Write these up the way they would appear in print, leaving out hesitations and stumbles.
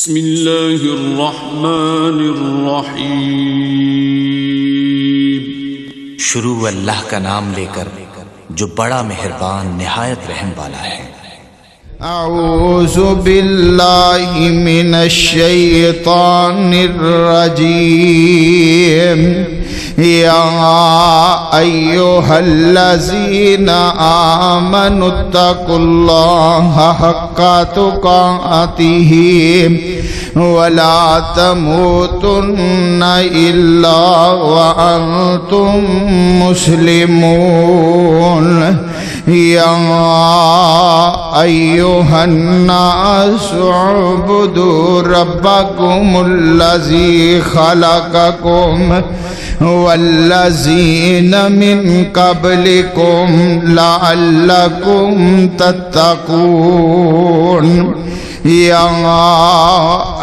بسم اللہ الرحمن الرحیم۔ شروع اللہ کا نام لے کر جو بڑا مہربان نہایت رحم والا ہے۔ اعوذ باللہ من الشیطان الرجیم۔ یا ایھا الذین آمنوا اتقوا اللہ حق تقاتہ ولا تموتن الا وانتم مسلمون۔ یا ایھا الناس اعبدوا ربکم الذی خلقکم والذین من قبلکم لعلکم تتقون۔ یا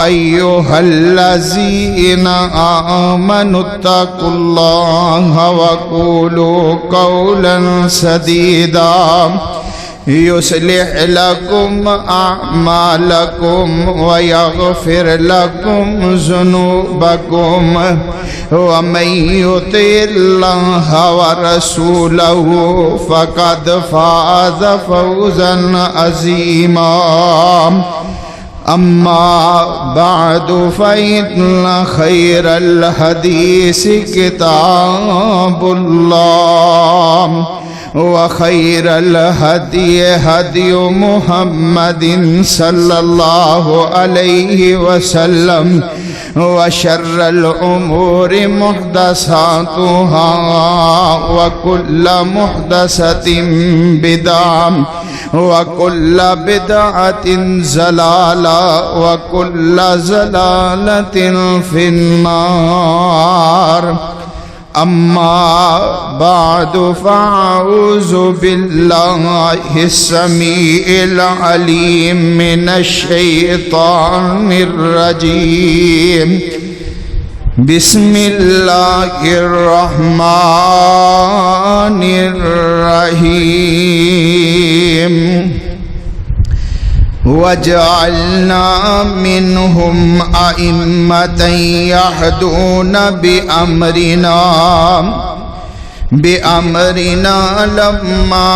ایھا الذین آمنوا اتقوا اللہ وقولوا قولا سدیدا یصلح لکم اعمالکم ویغفر لکم ذنوبکم ومن یطع اللہ ورسولہ فقد فاز فوزا عظیما۔ اما بعد فإن خیر الحدیث کتاب اللہ وخیر الہدی ہدی محمد صلی اللہ علیہ وسلم وشر الامور محدثاتها وکل محدثۃ بدعۃ وکل بدعۃ ضلالہ وکل ضلالۃ فی النار۔ اما بعد فاعوذ باللہ السمیع العلیم من الشیطان الرجیم۔ بسم اللہ الرحمن الرحیم۔ وَجَعَلْنَا مِنْهُمْ أَئِمَّةً يَهْدُونَ بِأَمْرِنَا لَمَّا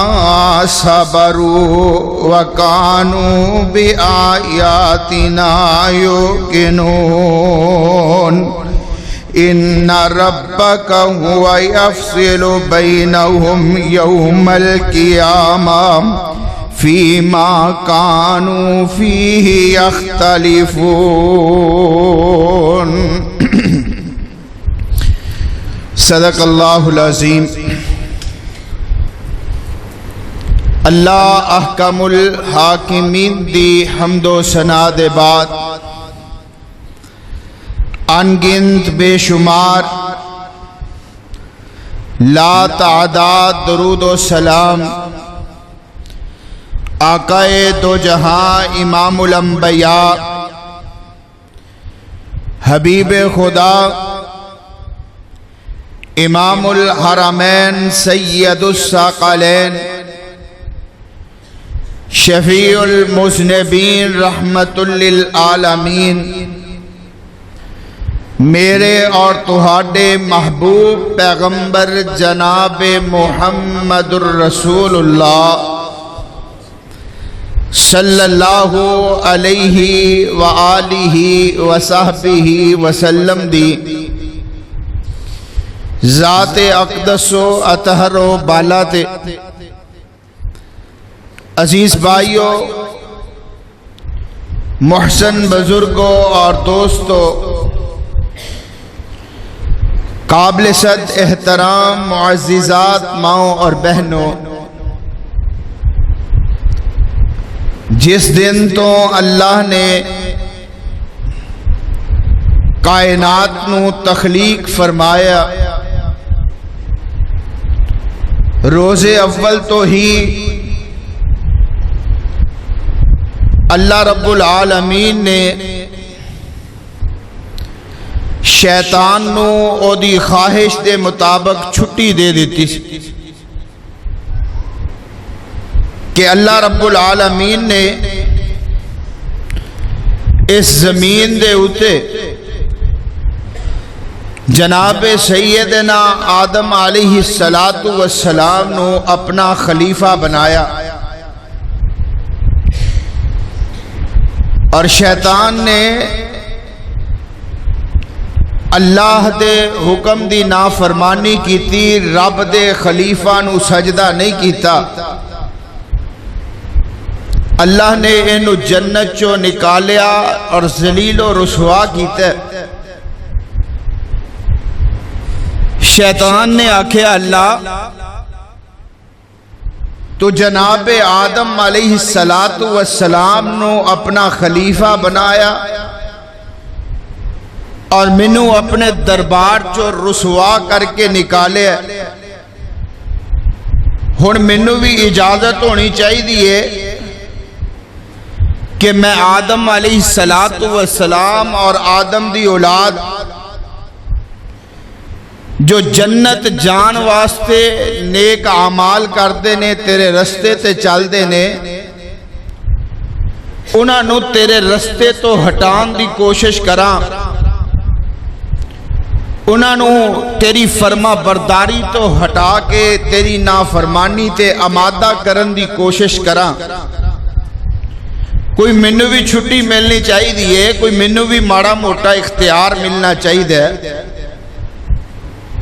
صَبَرُوا وَكَانُوا بِآيَاتِنَا يُوقِنُونَ۔ إِنَّ رَبَّكَ هُوَ يَفْصِلُ بَيْنَهُمْ يَوْمَ الْقِيَامَةِ فیما کانوا فیہ یختلفون۔ صدق اللہ العظیم۔ اللہ احکم الحاکمین دی حمد و ثنا دے بعد انگنت بے شمار لا تعداد درود و سلام آقائے دو جہاں امام الانبیاء حبیب خدا امام الحرمین سید الثقلین شفیع المذنبین رحمت للعالمین میرے اور تہاڈے محبوب پیغمبر جناب محمد الرسول اللہ صلی اللہ علیہ وآلہ وصحبہ وسلم دی ذات اقدس و اطہر و بالا تے۔ عزیز بھائیو، محسن بزرگوں اور دوستو، قابل صد احترام معززات ماؤں اور بہنوں، جس دن تو اللہ نے کائنات نو تخلیق فرمایا، روز اول تو ہی اللہ رب العالمین نے شیطان نو او دی خواہش دے مطابق چھٹی دے دیتی کہ اللہ رب العالمین نے اس زمین دے اتے جناب سیدنا آدم علیہ السلام نو اپنا خلیفہ بنایا، اور شیطان نے اللہ دے حکم دی نافرمانی کیتی، رب دے خلیفہ نو سجدہ نہیں کیتا۔ اللہ نے اینو جنت چو نکالیا اور ذلیل و رسوا کیتا۔ شیطان نے آکھیا اللہ تو جناب آدم علیہ السلام نو اپنا خلیفہ بنایا اور منو اپنے دربار چو رسوا کر کے نکالے، ہن منو بھی اجازت ہونی چاہیے کہ میں آدم علیہ السلام اور آدم دی اولاد جو جنت جان واسطے نیک اعمال کردے نے، تیرے رستے تے چلدے نے، انہاں نو تیرے رستے تو ہٹان دی کوشش کراں، انہاں نو تیری فرما برداری تو ہٹا کے تیری نافرمانی تے آمادہ کرن دی کوشش کراں۔ کوئی مینوں بھی چھٹی ملنی چاہیے، کوئی مینوں بھی ماڑا موٹا اختیار ملنا چاہیے،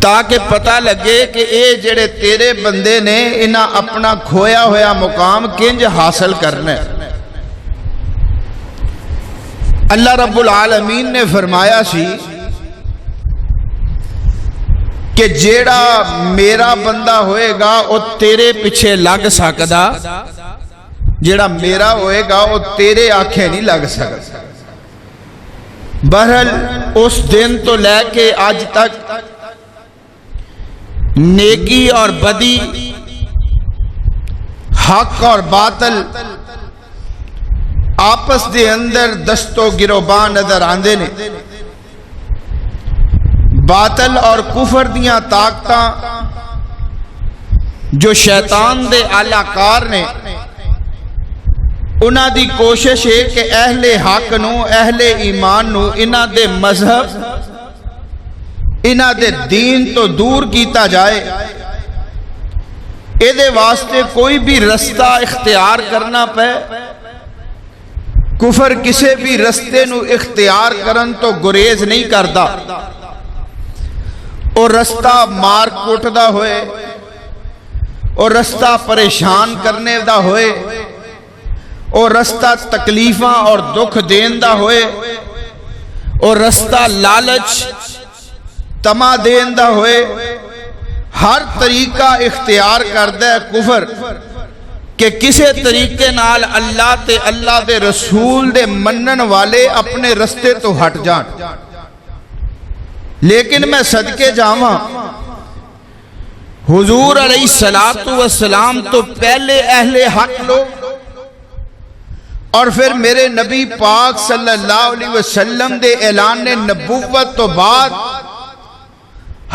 تاکہ پتہ لگے کہ اے جڑے تیرے بندے نے انہاں اپنا کھویا ہویا مقام کنج حاصل کرنا ہے۔ اللہ رب العالمین نے فرمایا سی کہ جیڑا میرا بندہ ہوئے گا وہ تیرے پیچھے لگ سکدا، جیڑا میرا ہوئے گا وہ تیرے آنکھیں نہیں لگ سکدا۔ بہرحال اس دن تو لے کے آج تک نیکی اور بدی، حق اور باطل آپس دے اندر دست و گروبان نظر آندے نے۔ باطل اور کفر دیاں طاقتاں جو شیطان دے اعلی کار نے، انہاں دی کوشش ہے کہ اہل حق نو، اہل ایمان نو انہاں دے مذہب، انہاں دے دین تو دور کیتا جائے۔ اے دے واسطے کوئی بھی رستہ اختیار کرنا پے، کفر کسے بھی رستے نو اختیار کرن تو گریز نہیں کردا۔ اور رستہ مار کوٹ دا ہوئے، اور رستہ پریشان کرنے دا ہوئے، اور رستہ تکلیفاں اور دکھ دین دا ہوئے، اور رستہ لالچ تما دین دا ہوئے، ہر طریقہ اختیار کردہ ہے کفر کہ کسے طریقے نال اللہ تے اللہ دے رسول دے منن والے اپنے رستے تو ہٹ جان۔ لیکن میں صدقے جاواں حضور علیہ السلام تو پہلے اہل حق لوگ، اور پھر میرے نبی پاک صلی اللہ علیہ وسلم دے اعلان نبوت تو بعد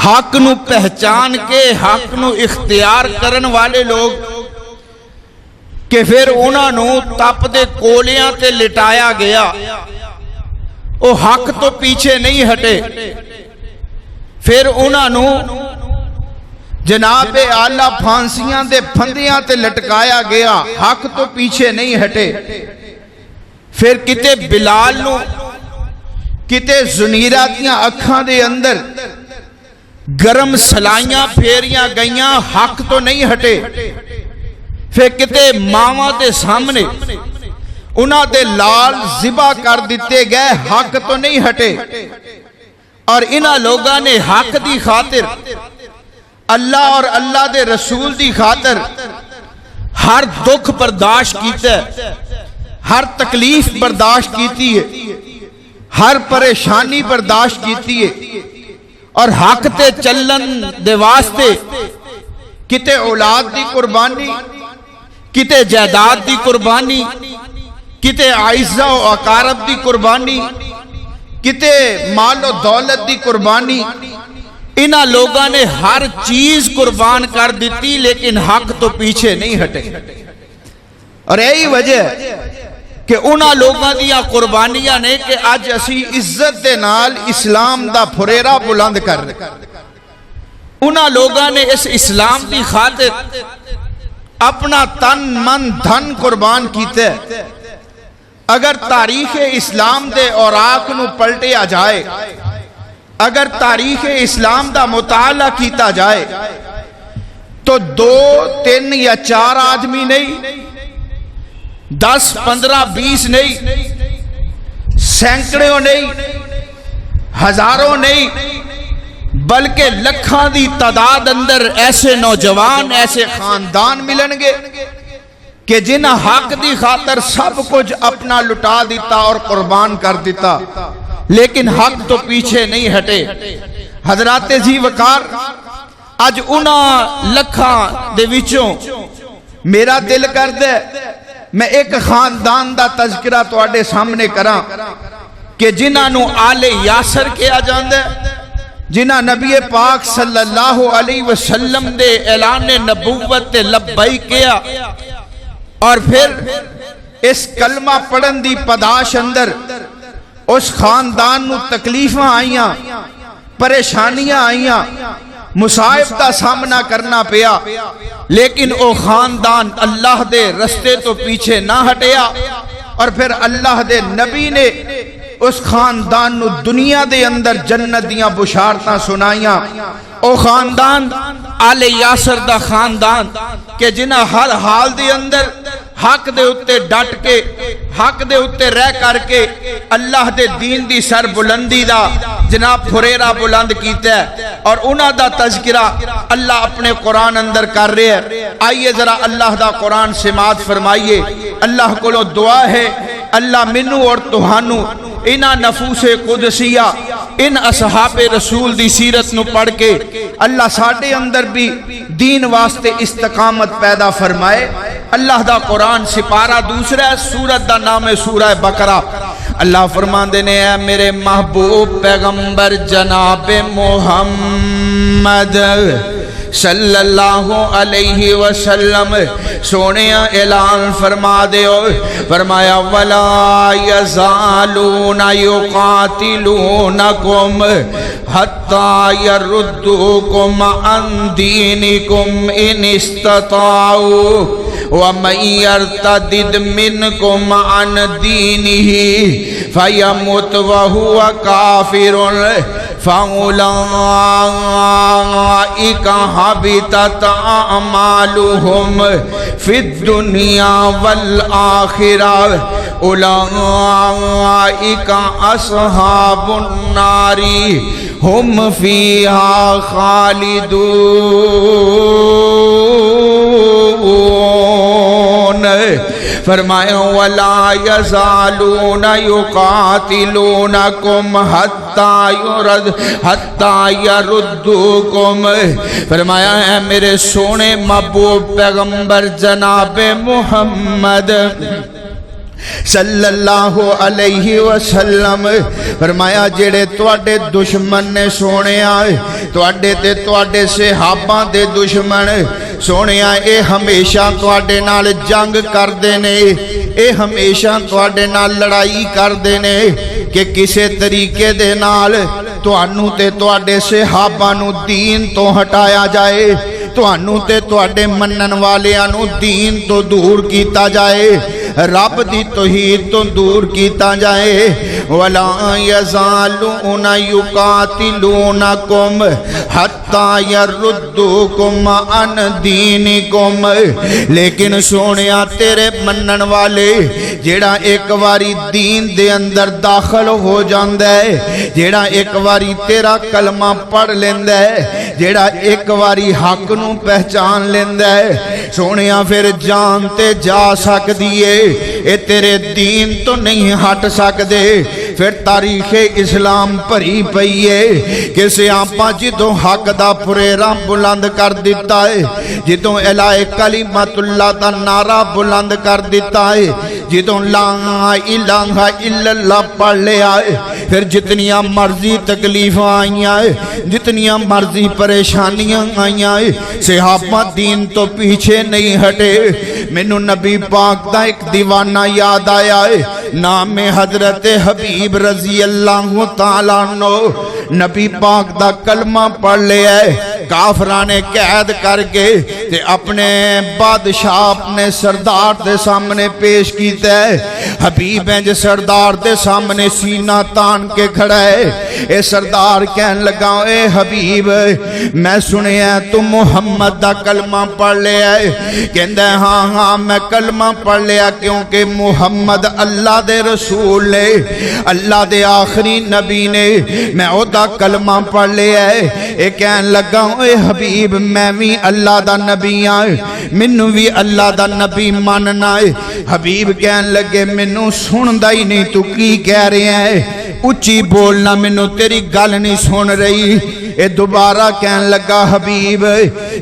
حق نو پہچان کے حق نو اختیار کرن والے لوگ کہ پھر انہاں نو تپ دے کولیاں تے لٹایا گیا، او حق تو پیچھے نہیں ہٹے۔ پھر انہاں نو جناب اعلیٰ پھانسیاں دے پھندیاں تے لٹکایا گیا، حق تو پیچھے نہیں ہٹے۔ پھر کتے بلال نو کتے زنیرہ دیاں اکھاں دے اندر گرم سلائیاں پھیریاں گئیاں، حق تو نہیں ہٹے۔ پھر کتے ماواں دے سامنے انہاں دے لال ذبح کر دیتے گئے، حق تو نہیں ہٹے۔ اور انہاں لوگاں نے حق دی خاطر، اللہ اور اللہ دے رسول دی خاطر ہر دکھ برداشت کیتا ہے، ہر تکلیف برداشت کیتی ہے، ہر پریشانی برداشت کیتی ہے، اور حق تے چلن دے واسطے کتے اولاد دی قربانی، کتے جائیداد دی قربانی، کتے عائزہ و اقارب دی قربانی، کتے مال و دولت دی قربانی، انہاں لوگاں نے ہر چیز قربان کر دیتی، لیکن حق تو پیچھے نہیں ہٹے۔ اور یہی وجہ کہ انہاں لوگاں دیاں قربانیاں نے کہ اج اسی عزت دے نال اسلام دا پھریرا بلند کر رہے، انہاں لوگاں نے اس اسلام دی خاطر اپنا تن من دھن قربان کیتے۔ اگر تاریخ اسلام دے اوراق نو پلٹیا جائے، اگر تاریخ اسلام دا مطالعہ کیتا جائے تو 2 3 یا 4 آدمی نہیں، 10 15 20 نہیں، سینکڑوں نہیں، ہزاروں نہیں، بلکہ لکھاں دی تعداد اندر ایسے نوجوان، ایسے خاندان ملن گے کہ جنہاں حق دی خاطر سب کچھ اپنا لٹا دیتا اور قربان کر دیتا، لیکن حق تو پیچھے نہیں ہٹے۔ حضرات ذی وقار، اج انہاں لکھاں دے وچوں میرا دل کر دے میں ایک خاندان دا تذکرہ تواڈے سامنے کراں کہ جنہاں نو آل یاسر کہا جاندا ہے، جنہاں نبی پاک صلی اللہ علیہ وسلم دے اعلان نبوت تے لبیک کیا، اور پھر اس کلمہ پڑھن دی پداش اندر اس خاندان نو تکلیفاں آئیاں، پریشانیاں آئیاں، مصائب دا سامنا کرنا پیا، لیکن او خاندان اللہ دے رستے تو پیچھے نہ ہٹیا، اور پھر اللہ دے نبی نے اس خاندان نو دنیا دے اندر جنت دیاں بشارتاں سنائیاں۔ او خاندان آل یاسر دا خاندان کہ جنہاں ہر حال دے اندر حق دے اتے ڈٹ کے، حق دے اتے رہ کر کے اللہ دے دین دی سر بلندی دا جناب پھریرا بلند کیتا ہے، اور انہاں دا تذکرہ اللہ اپنے قرآن اندر کر رہے ہیں۔ آئیے ذرا اللہ دا قرآن سماعت فرمائیے۔ اللہ کو دعا ہے اللہ منو اور تہانو انہاں نفوس قدسیہ، ان اصحاب رسول دی سیرت نو پڑھ کے اللہ ساڈے اندر بھی دین واسطے استقامت پیدا فرمائے۔ اللہ دا قرآن سپارہ دوسرا ہے، سورت دا نام ہے سورہ بقرہ۔ اللہ فرماندے نے اے میرے محبوب پیغمبر جناب محمد صلی اللہ علیہ وسلم سونے اعلان فرما دے، فرمایا وَلَا يَزَالُونَ يُقَاتِلُونَكُمْ حَتَّى يَرُدُّوكُمْ عَنْ دِينِكُمْ إِنِ اسْتَطَاعُوا وَمَنْ يَرْتَدِدْ مِنْكُمْ عَنْ دِينِهِ فَيَمُتْ وَهُوَ كَافِرٌ فَأُولَئِكَ حَبِطَتْ أَعْمَالُهُمْ فِي الدُّنْيَا وَالْآخِرَةِ أُولَئِكَ أَصْحَابُ النَّارِ هُمْ فِيهَا خَالِدُونَ۔ فرمایا وَلَا يَزَالُونَ يُقَاتِلُونَكُمْ حَتَّى يَرُدُّوكُمْ۔ فرمایا اے میرے سونے محبوب پیغمبر جناب محمد صلی اللہ علیہ وسلم، فرمایا جڑے تواڈے دشمن نے سونے آئے، تواڈے تے تواڈے صحابہ دے دشمن سونے آئے، اے ہمیشہ تواڈے نال جنگ کر دینے، اے ہمیشہ تواڈے نال لڑائی کر دینے کہ کسے طریقے دے نال توانو تے تواڈے صحابہ نو دین تو ہٹایا جائے، توانو تے تواڈے منن والیاں نو دین تو دور کیتا جائے، رب دی توحید تو دور کیتا جائے۔ وَلَا يَزَالُونَ يُقَاتِلُونَكُمْ حَتَّى يَرُدُّوكُمْ عَنْ دِينِكُمْ۔ لیکن سونیا تیرے منن والے جیڑا ایک واری دین دے اندر داخل ہو جاندہ ہے، جیڑا ایک واری تیرا کلمہ پڑھ لیندہ ہے، جیڑا ایک واری حق نو پہچان لیندہ ہے، سونیا پھر جانتے جا سک دیئے اے تیرے دین تو نہیں ہٹ سکدے۔ پھر تاریخ اسلام بھری پئی ہے کہ سیاپاں جدوں حق دا پھریرا بلند کر دیتا ہے، جدوں الہ کلمت اللہ دا نعرہ بلند کر دیتا ہے، جدوں لا الہ الا اللہ پڑھ لیا پھر جتنیاں مرضی تکلیفاں آئیاں جتنیاں مرضی پریشانیاں آئیاں صحابہ دین تو پیچھے نہیں ہٹے مینوں نبی پاک دا ایک دیوانہ یاد آیا ہے نام حضرت حبیب رضی اللہ تعالیٰ عنہ نبی پاک دا کلمہ پڑھ لیا ہے کافران قید کر کے تے اپنے بادشاہ اپنے سردار دے سامنے پیش کیتا ہے حبیب ہیں جو سردار دے سامنے سینہ تان کے کھڑا ہے اے سردار کہن لگا اے حبیب میں سنے ہیں تو محمد دا کلمہ پڑھ لیا ہے کہندہ ہے ہاں میں کلمہ پڑھ لیا کیونکہ محمد اللہ دے رسول نے اللہ دے آخری نبی نے میں او دا کلمہ پڑھ لیا ہے اے کہن لگا اے حبیب میں بھی اللہ دا نبی آئے منو بھی اللہ دا نبی ماننا ہے حبیب کہن لگے منو سندہ ہی نہیں تو کی کہہ رہے ہیں اچھی بولنا منو تیری گل نہیں سن رہی اے دوبارہ کہن لگا حبیب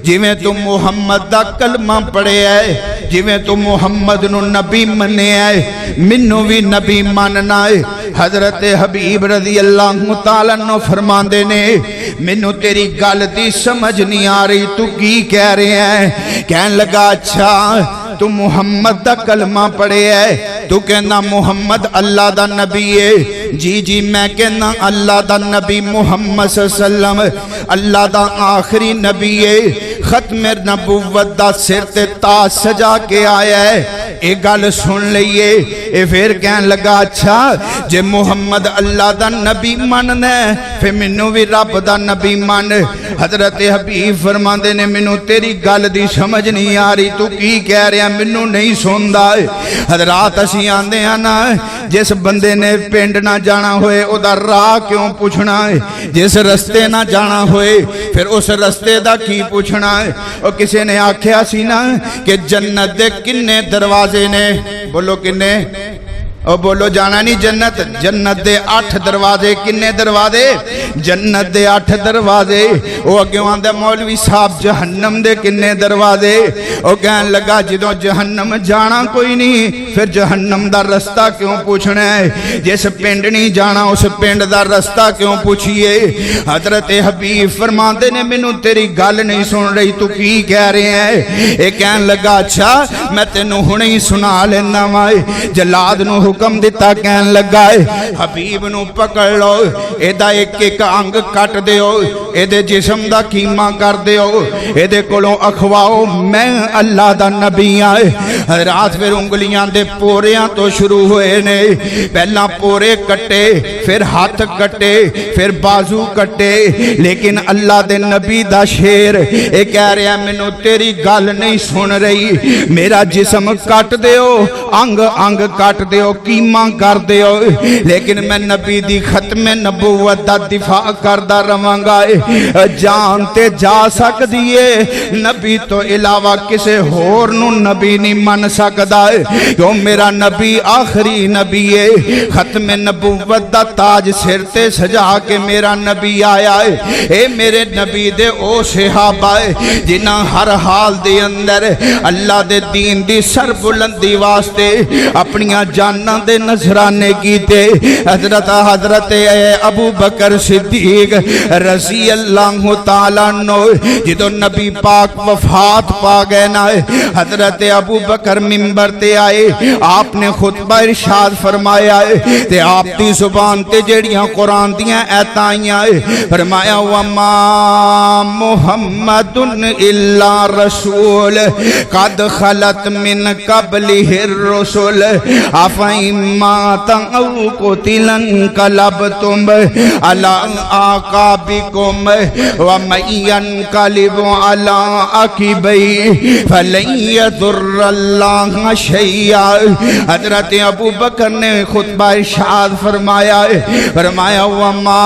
جویں تو محمد دا کلمہ پڑھے ہے جویں تو محمد نو نبی منے ہے منو بھی نبی ماننا ہے حضرت حبیب رضی اللہ تعالیٰ عنہ فرماندے نے منو تیری گل دی سمجھ نہیں آ رہی تو کی کہہ رہے ہیں کہن لگا اچھا تو محمد دا کلمہ پڑھے ہے تو کہنا محمد اللہ دا نبی ہے جی جی میں کہنا اللہ دا نبی محمد صلی اللہ علیہ وسلم اللہ دا آخری نبی ہے ختم نبوت دا سر تے تاج سجا کے آیا ہے اے گل سن لئیے اے پھر کہن لگا اچھا جے محمد اللہ دا نبی من ہے پھر منو بھی رب دا نبی من حضرت حبیب فرماندے نے منو تیری گل دی سمجھ نہیں آ رہی تو کی کہہ رہے ہیں منو نہیں سندا حضرات اسی آندے ہیں نا جس بندے نے پنڈ نہ جانا ہوئے او دا راہ کیوں پوچھنا ہے جس رستے نہ جانا ہوئے پھر اس رستے دا کی پوچھنا ہے اور کسی نے آکھیا سی نا کہ جنت دے کنے دروازے نے بولو کنے او بولو جانا نہیں جنت جنت دے 8 دروازے کنے دروازے جنت دے 8 دروازے او اگے آندا مولوی صاحب جہنم دے کنے دروازے او کہن لگا جدوں جہنم جانا کوئی نہیں پھر جہنم دا رستہ کیوں پوچھنا ہے جس پنڈ نہیں جانا اس پنڈ دا رستہ کیوں پوچھئے حضرت حبیب فرماندے نے مینوں تیری گل نہیں سن رہی تو کی کہہ رہے ہیں اے کہن لگا اچھا میں تینوں ہنے ہی سنا لینا وائے جلاد نو حکم دیتا کہن لگا ہے حبیب نو پکڑ لو اے دا ایک ایک انگ کٹ دیو اے دے جسم دا کیمہ کر دیو اے دے کولوں اخواؤ میں اللہ دا نبی آئے رات پھر انگلیاں دے پوریاں تو شروع ہوئے نے پہلا پورے کٹے پھر ہاتھ کٹے پھر بازو کٹے لیکن اللہ دے نبی دا شیر اے کہہ رہے ہیں منو تیری گل نہیں سن رہی میرا جسم کٹ دیو انگ انگ کٹ دیو کیمہ کر دیو لیکن میں نبی دی ختم نبوت دا دفاع کردہ رمانگا جان تے جا سک دیئے نبی تو علاوہ کسے ہور نو نبی نہیں من سکدا کیوں میرا نبی آخری نبی ہے ختم نبوت دا تاج سر تے سجا کے میرا نبی آیا ہے اے میرے نبی دے او صحابہ جنہ ہر حال دے اندر اللہ دے دین دی سر بلندی واسطے اپنیاں جانہ دے نظرانے کیتے حضرت ابو بکر صدیق رضی اللہ تعالیٰ عنہ جدو نبی پاک وفات پا گئے نا حضرت ابو بکر ممبر تے آئے آپ نے خطبہ ارشاد فرمایا ہے تے آپ دی زبان تے جڑیاں قرآن دیاں ایتائیاں فرمایا وما محمد الا رسول قد خلت من قبلہ الرسل افائم ماتا او قتلن قلبتم علی آقابکم ومین قلب علی عقبی فلن یضر اللہ شیئا حضرت ابو بکر نے خطبہ ارشاد فرمایا وما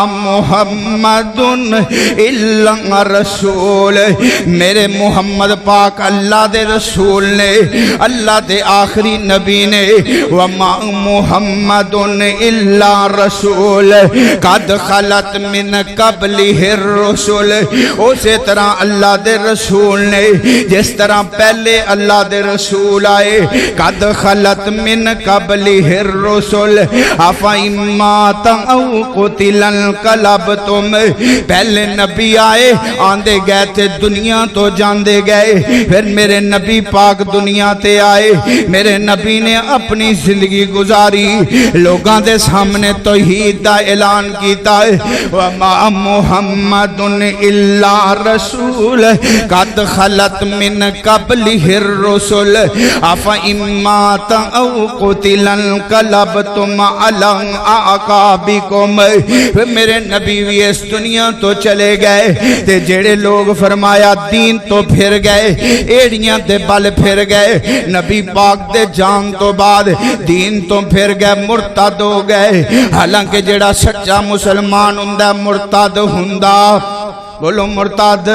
محمد الا رسول میرے محمد پاک اللہ دے رسول نے اللہ دے آخری دی نبی نے وما محمدن الا رسول قد خلت من قبلہ الرسل. اسی طرح اللہ دے رسول نے جس طرح پہلے اللہ دے رسول آئے قد خلت من قبلہ الرسل افئن مات او قتل انقلبتم. پہلے نبی آئے آندے گئے تھے دنیا تو جاندے گئے. پھر میرے نبی پاک دنیا تے آئے. میرے نبی نے اپنی زندگی گزاری لوگاں دے سامنے توحید دا اعلان کیتا ہے وما محمد الا رسول قد خلت من قبلہ الرسل افئن مات او قتل انقلبتم علی اعقابکم. میرے نبی بھی اس دنیا تو چلے گئے تے جڑے لوگ فرمایا دین تو پھر گئے ایڑیاں دے بل پھر گئے. نبی پاک دے جان تو بعد دین تو پھر گئے مرتد ہو گئے. حالانکہ جڑا سچا مسلمان ہوندا مرتد ہوندا بولو مرتد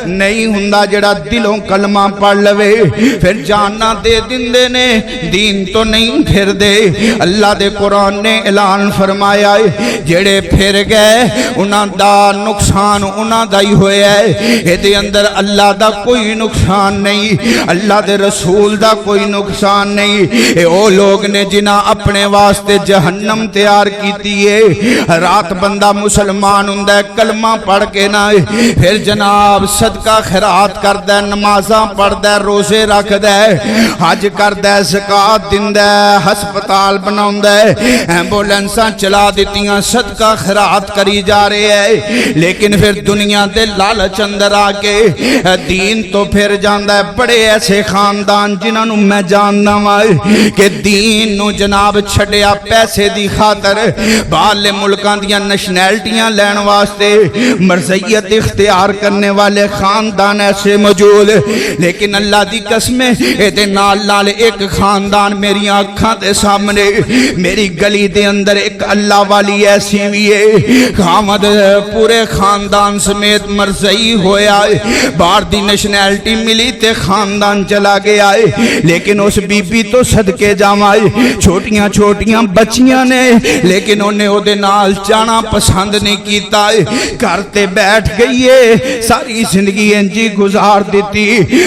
نہیں ہوندا جڑا دلوں کلمہ پڑھ لوے پھر جانا دے دندے نے دین تو نہیں پھر دے. اللہ دے قرآن نے اعلان فرمایا ہے جڑے پھر گئے انہاں دا نقصان انہاں دا ہی ہویا ہے. ایدے اندر اللہ دا کوئی نقصان نہیں اللہ دے رسول دا کوئی نقصان نہیں. اے او لوگ نے جنہاں اپنے واسطے جہنم تیار کیتی ہے. رات بندہ مسلمان ہوندا ہے کلمہ پڑھ کے نہ پھر جناب صدقہ خیرات کردہ نمازاں پڑھدہ روزے رکھدہ حج کردہ زکاة دندہ ہسپتال بناؤندہ ایمبولنساں چلا دیتیاں صدقہ خیرات کری جا رہے ہیں. لیکن پھر دنیا دے لالچ اندر آکے دین تو پھر جاندہ ہے. بڑے ایسے خاندان جنہاں نو میں جاننا ہوں کہ دین نو جناب چھڑیا پیسے دی خاطر باہرلے ملکاں دیاں نیشنلٹیاں لین واسطے مرضیت اختیار کرنے والے خاندان ایسے موجود. لیکن اللہ دی قسمیں ایدے نال نال ایک خاندان میری آنکھاں دے سامنے میری گلی دے اندر ایک اللہ والی ایسی بھی ہے خامد پورے خاندان سمیت مرزئی ہویا ہے. باہر دی نیشنلٹی ملی تے خاندان چلا گیا ہے. لیکن اس بی بی تو صدقے جامائے چھوٹیاں چھوٹیاں بچیاں نے لیکن انہیں او دے نال جانا پسند نہیں کیتا ہے. کرتے بیٹھ گئی ہے ساری زندگی انجی گزار دیتی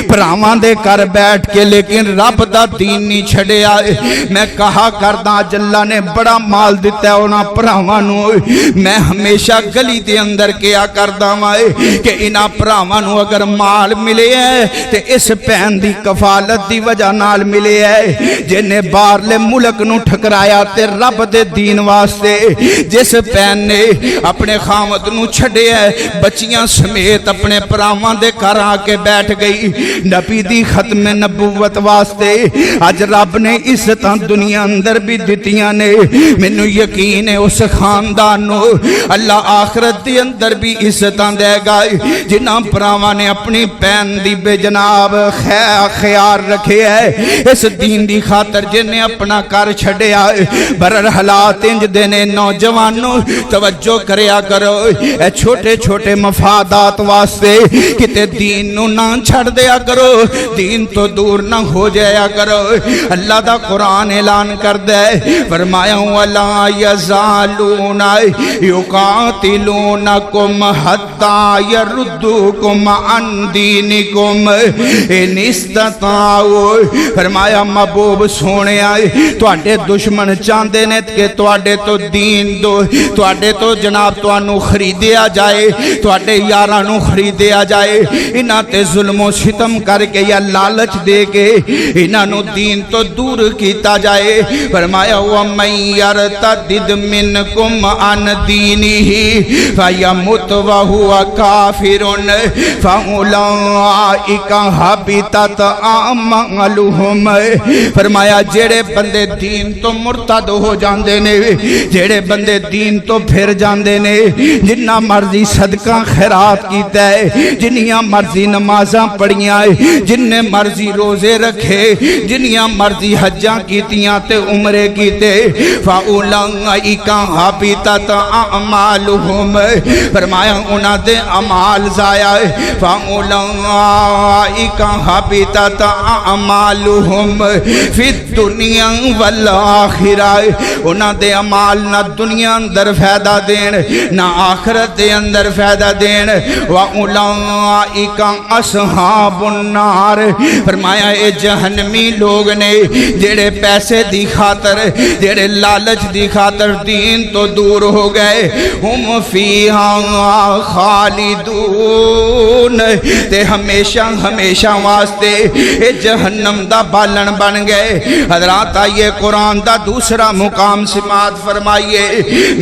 پراواں دے کر بیٹھ کے لیکن رب دا دین نہیں چھڑے آئے. میں کہا کردہ جلہ نے بڑا مال دیتا ہے انہاں پراواں نو. میں ہمیشہ گلی دے اندر کیا کردہ آئے کہ انہاں پراواں نو اگر مال ملے ہے تے اس پین دی کفالت دی وجہ نال ملے ہے جنہیں باہرلے ملک نو ٹھکرایا تے رب دے دین واسطے. جس پین نے اپنے خامد نو چھڑے ہے بچیاں سمیت اپنے پراواں دے کر آکے بیٹھ گئی نبی دی ختم نبوت واسطے. آج رب نے عزتاں دنیا اندر بھی دیتیاں نے. منو یقین ہے اس خاندان نو اللہ آخرت دی اندر بھی عزتاں دے گا جنہاں پراواں نے اپنی پین دی بے جناب خیال رکھے ہے اس دین دی خاطر جنہیں اپنا کر چھڑے آئے. برر حالات انج دینے نوجوانوں توجہ کریا کرو اے چھوٹے چھوٹے مفادات واسطے کتے دین نو نہ چھڑ دیا کرو دین تو دور نہ ہو جایا کرو. اللہ دا قرآن اعلان کر دے فرمایا وَلَا يَزَالُونَ يُقَاتِلُونَكُمْ حَتَّى يَرُدُّوكُمْ عَنْ دِينِكُمْ إِنِ اسْتَطَاعُوا. فرمایا محبوب سونے آئے تواڈے دشمن چاندے نے کہ تواڈے تو دین دو تواڈے تو جناب توانو خریدیا جائے تواڈے یارانو خریدیا جائے انہاں تے ظلم و ستم کر کے یا لالچ دے کے انہاں نو دین تو دور کیتا جائے. فرمایا وَمَن يَرْتَدِدْ مِنْكُمْ عَنْ دِينِهِ فَيَمُتْ وَهُوَ كَافِرٌ فَأُولَئِكَ حَبِطَتْ أَعْمَالُهُمْ. فرمایا جڑے بندے دین تو مرتد ہو جاندے نے جڑے بندے دین تو پھر جاندے نے جنہ مرضی صدقہ صدقہ خیرات کیتا ہے، جنیاں مرضی نمازاں پڑھیاں ہے، جن نے مرضی روزے رکھے، جنیاں مرضی حجاں کیتیاں تے عمرے کیتے، فَأُولَئِكَ حَبِطَتْ أَعْمَالُهُمْ، فرمایا انہاں دے اعمال ضائع ہے، فَأُولَئِكَ حَبِطَتْ أَعْمَالُهُمْ فِي الدُّنْيَا وَالْآخِرَةِ، انہاں دے اعمال نہ دنیا اندر فائدہ دین نہ آخرت دے اندر فائدہ دین، وَأُولَئِكَ أَصْحَابُ النَّارِ، فرمایا اے جہنمی لوگ نے جڑے پیسے دی خاطر، جڑے لالچ دی خاطر دین تو دور ہو گئے، ہم فیہا خالدون، تے ہمیشہ ہمیشہ واسطے اے جہنم دا بالن بن گئے۔ حضرات آئیے قرآن دا دوسرا مقام سماعت فرمائیے،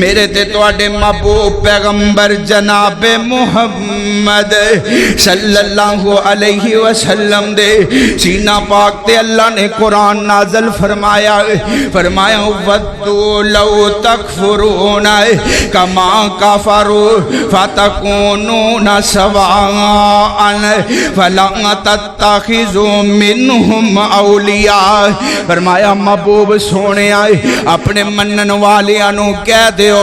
میرے تے تواڈے محبوب پیغمبر جناب محمد صلی اللہ علیہ وسلم دے سینہ پاک تے اللہ نے قرآن نازل فرمایا، فرمایا وَدُّوا لَوْ تَكْفُرُونَ كَمَا كَفَرُوا فَتَكُونُونَ سَوَاءً فَلَا تَتَّخِذُوا مِنْهُمْ أَوْلِيَاءَ، فرمایا محبوب سونے آئے اپنے منن والیاں کہہ دیو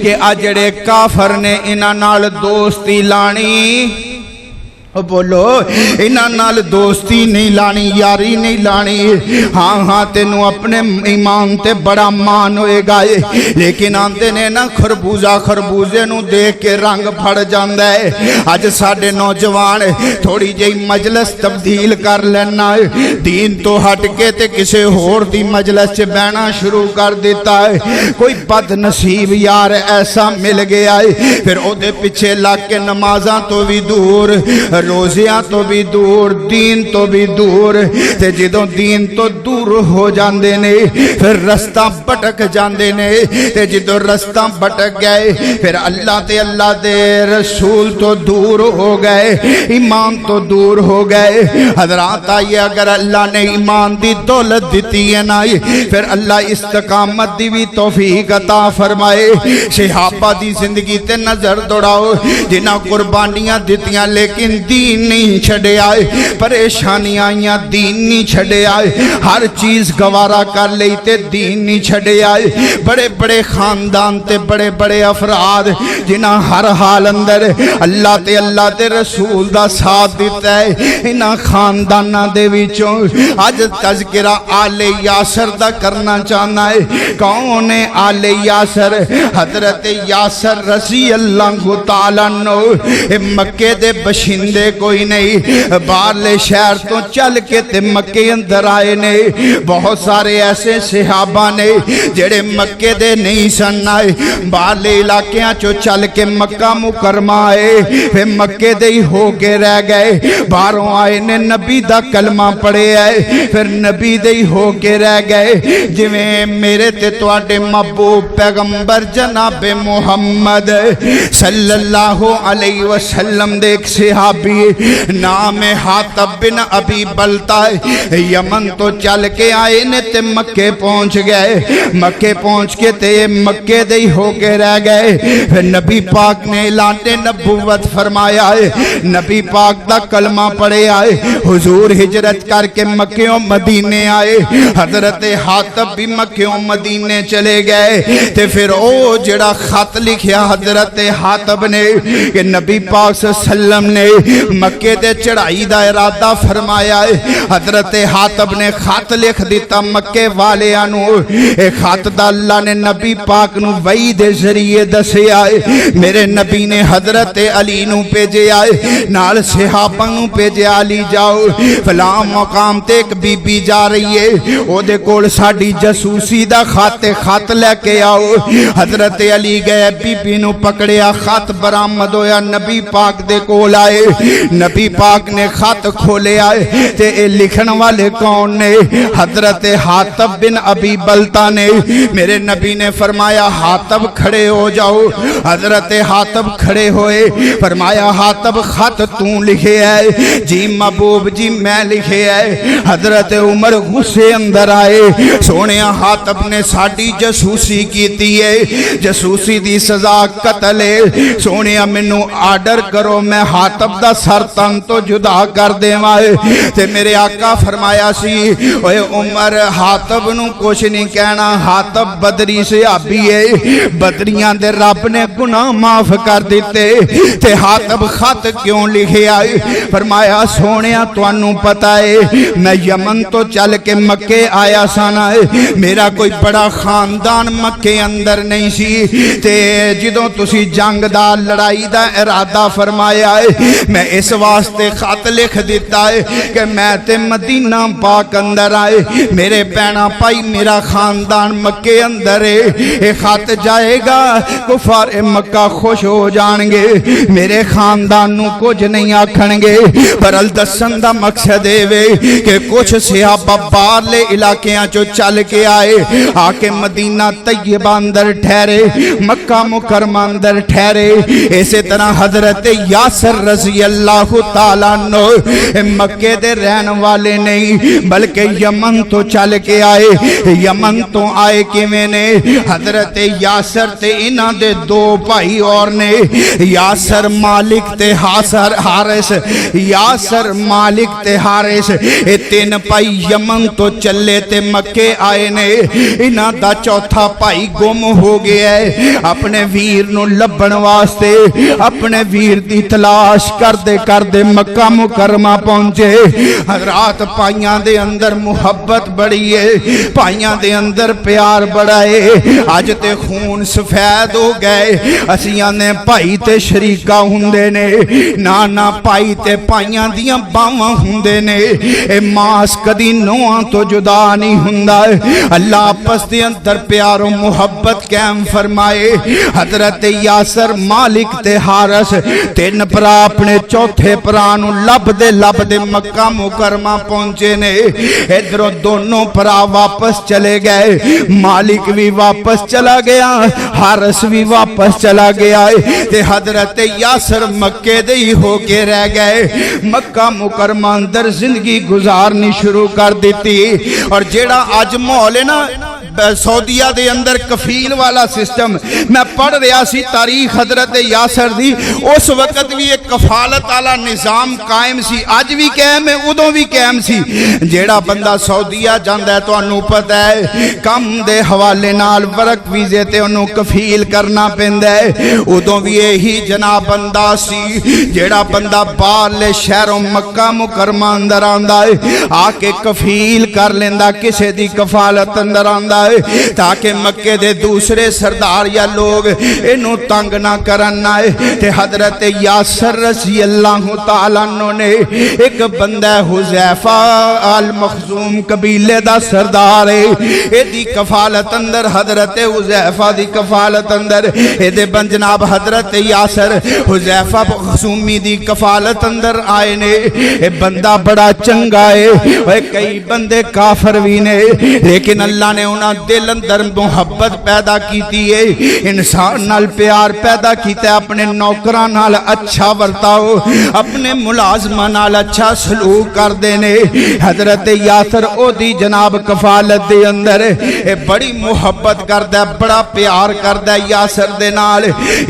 کہ اجڑے کافر نے انہاں نال دوستی لانی، بولو انہاں نال دوستی نہیں لانی، یاری نہیں لانی، ہاں ہاں تینوں اپنے ایمان تے بڑا مان ہوئے گائے، لیکن آندے نے نا خربوزے نو دیکھ کے رنگ پھڑ جاندہ ہے۔ آج ساڑھے نوجوان تھوڑی جئی مجلس تبدیل کر لینا ہے، دین تو ہٹ کے تے کسے ہور دی مجلس چے بینا شروع کر دیتا ہے، کوئی بد نصیب یار ایسا مل گیا ہے، پھر او دے پیچھے لگ کے نمازاں تو بھی دور، روزیاں تو بھی دور، دین تو بھی دور، تے جدوں دین تو دور ہو جاندے نے پھر رستہ بٹک جاندے نے، تے جدوں رستہ بٹک گئے پھر اللہ تے اللہ دے رسول تو دور ہو گئے، ایمان تو دور ہو گئے۔ حضرات آئیے اگر اللہ نے ایمان دی دولت دیتی ہے نا، پھر اللہ استقامت دی بھی توفیق عطا فرمائے۔ صحابہ دی زندگی تے نظر دوڑاؤ، جنہاں قربانیاں دیتیاں لیکن دین نہیں چھڑے آئے، پریشانیاں آئیاں دین نہیں چھڑے آئے، ہر چیز گوارا کر لیتے دین نہیں چھڑے آئے۔ بڑے بڑے خاندان تے بڑے بڑے افراد جنہاں ہر حال اندر اللہ تے رسول دا ساتھ دیتا ہے، انہاں خاندانہ دے وچوں آج تذکرہ آل یاسر دا کرنا چاہنا ہے۔ کون ہے آل یاسر؟ حضرت یاسر رضی اللہ تعالیٰ عنہ، مکے دے بشندے کوئی نہیں، باہرلے شہر تو چل کے تے مکے اندر آئے نے، بہت سارے ایسے صحابہ نے جڑے مکے دے نہیں سن آئے، باہرلے علاقیاں چو چل کے مکہ مکرمہ آئے، پھر مکے دے ہی ہو کے رہ گئے، باہروں آئے نے نبی دا کلمہ پڑھے آئے، پھر نبی دے ہی ہو کے رہ گئے۔ جویں میرے تے تواڈے محبوب پیغمبر جناب محمد صلی اللہ علیہ وسلم دے ایک صحابی نام حاتب بن ابی بلتہ یمن تو چل کے آئے نے تے مکے پہنچ گئے، مکے پہنچ کے تے مکے دے ہی ہو کے رہ گئے۔ پھر نبی پاک نے اعلان نبوت فرمایا ہے، نبی پاک دا کلمہ پڑھے آئے، حضور ہجرت کر کے مکے و مدینے آئے، حضرت حاتب بھی مکے و مدینے چلے گئے۔ تے پھر او جڑا خط لکھیا حضرت حاتب نے کہ نبی پاک صلی اللہ علیہ وسلم نے مکے دے چڑھائی دا ارادہ فرمایا ہے، حضرت حاتب نے خط لکھ دیتا مکے والے آنو، اے خط دا اللہ نے نبی پاک نو وحی دے ذریعے دسے آئے، میرے نبی نے حضرت علی نو پیجے آئے، نال صحابہ نو پیجے علی جاؤ فلاں مقام تے ایک بی بی جا رہی ہے، او دے کول ساڑی جسوسی دا خط لے کے آؤ۔ حضرت علی گئے، بی بی نو پکڑیا، خط برآمد ہویا، نبی پاک دے کول آئے، نبی پاک نے خط کھولے آئے تے اے لکھن والے کون نے؟ حضرت حاتب بن ابی بلتا نے۔ میرے نبی نے فرمایا حاتب کھڑے ہو جاؤ۔ حضرت حاتب کھڑے ہوئے، فرمایا حاتب خط تو لکھے ہے؟ جی محبوب جی میں لکھے ہے۔ حضرت عمر غصے اندر آئے، سونے حاتب نے ساڑی جسوسی کیتی ہے، جسوسی دی سزا قتل ہے، سونے منو آرڈر کرو میں حاتب دا سر تن تو جدا کر دے مائے۔ تے میرے آقا فرمایا سی اوے عمر حاتب نو کچھ نہیں کہنا، حاتب بدری سے آبی ہے، بدریاں دے رب نے گناہ معاف کر دیتے۔ تے حاتب خط کیوں لکھے آئے؟ فرمایا سونیا تو انو پتہ ہے میں یمن تو چل کے مکے آیا سانا ہے، میرا کوئی بڑا خاندان مکے اندر نہیں سی، تے جدوں تسی جنگ دا لڑائی دا ارادہ فرمایا ہے میں اس واسطے خط لکھ دیتا ہے کہ میں تے مدینہ پاک اندر آئے، میرے پہنا پائی میرا خاندان مکے اندر ہے، اے خط جائے گا کفار مکہ خوش ہو جانگے، میرے خاندان نو کچھ نہیں آکھنگے۔ برل دسن دا مقصد ہے کہ کچھ صحابہ باہرلے علاقیاں چو چل کے آئے، آکے مدینہ طیبہ اندر ٹھہرے، مکہ مکرمہ اندر ٹھہرے۔ اسی طرح حضرت یاسر رضی اللہ تعالیٰ عنہ مکے دے رہن والے نہیں بلکہ یمن تو چل کے آئے۔ یمن تو آئے کیویں نے؟ حضرت یاسر تے انہاں دے دو بھائی اور نے، یاسر مالک تے حارث، یاسر مالک تے حارث، اے تین بھائی یمن تو چلے تے مکے آئے نے۔ انہاں دا چوتھا بھائی گم ہو گیا ہے، اپنے ویر نو لبن واسطے اپنے ویر دی تلاش کر دے مکہ مکرمہ پہنچے۔ حضرات پائیاں دے اندر محبت بڑی ہے، پائیاں دے اندر پیار بڑا ہے، آج تے خون سفید ہو گئے، اسیاں نے پائی تے شریکہ ہندے نے، نانا پائی تے پائیاں دیاں باواں ہندے نے، اے ماس کدی نوہاں تو جدا نہیں ہندہ۔ اللہ پس دے اندر پیار و محبت قائم فرمائے۔ حضرت یاسر مالک تے حارث تین پرا اپنے چوتھے پرانو لب دے مکہ مکرمہ پہنچے نے۔ ادھروں دونوں پرا واپس چلے گئے، مالک بھی واپس چلا گیا، حارث بھی واپس چلا گیا، تے حضرت یاسر مکے دے ہی ہو کے رہ گئے۔ مکہ مکرمہ اندر زندگی گزارنی شروع کر دیتی، اور جیڑا آج ماحول ہے نا سعودیہ دے اندر کفیل والا سسٹم، میں پڑھ رہا سی تاریخ حضرت یاسر دی، اس وقت بھی ایک کفالت والا نظام قائم سی، آج بھی قائم ہے، ادوں بھی قائم سی۔ جیڑا بندہ سعودیہ جاندا ہے تو انہوں پتہ ہے کم دے حوالے نال ورک ویزے تے انہوں کفیل کرنا پیندا ہے، ادوں بھی یہی جناب بندہ سی جیڑا بندہ باہرلے شہروں مکہ مکرمہ اندر آندا ہے آ کے کفیل کر لیندا، کسے دی کفالت اندر آندا ہے تاکہ مکے دے دوسرے سردار یا لوگ انہوں تنگ نہ کرنا ہے۔ تے حضرت یاسر رضی اللہ تعالیٰ عنہ نے ایک بندہ حذیفہ المخزوم قبیلے دا سردار ہے، اے دی کفالت اندر حضرت حذیفہ دی کفالت اندر اے دے بن جناب حضرت یاسر حذیفہ مخزومی دی کفالت اندر آئے نے۔ اے بندہ بڑا چنگا ہے، اے کئی بندے کافر بھی نے، لیکن اللہ نے انہاں دل اندر محبت پیدا کیتی ہے، انسان نال پیار پیدا کیتا ہے، اپنے نوکران نال اچھا ورتاؤ، اپنے ملازمہ نال اچھا سلوک کر دینے۔ حضرت یاسر او دی جناب کفالت دے اندر اے بڑی محبت کردہ ہے، بڑا پیار کردہ ہے یاسر دے نال،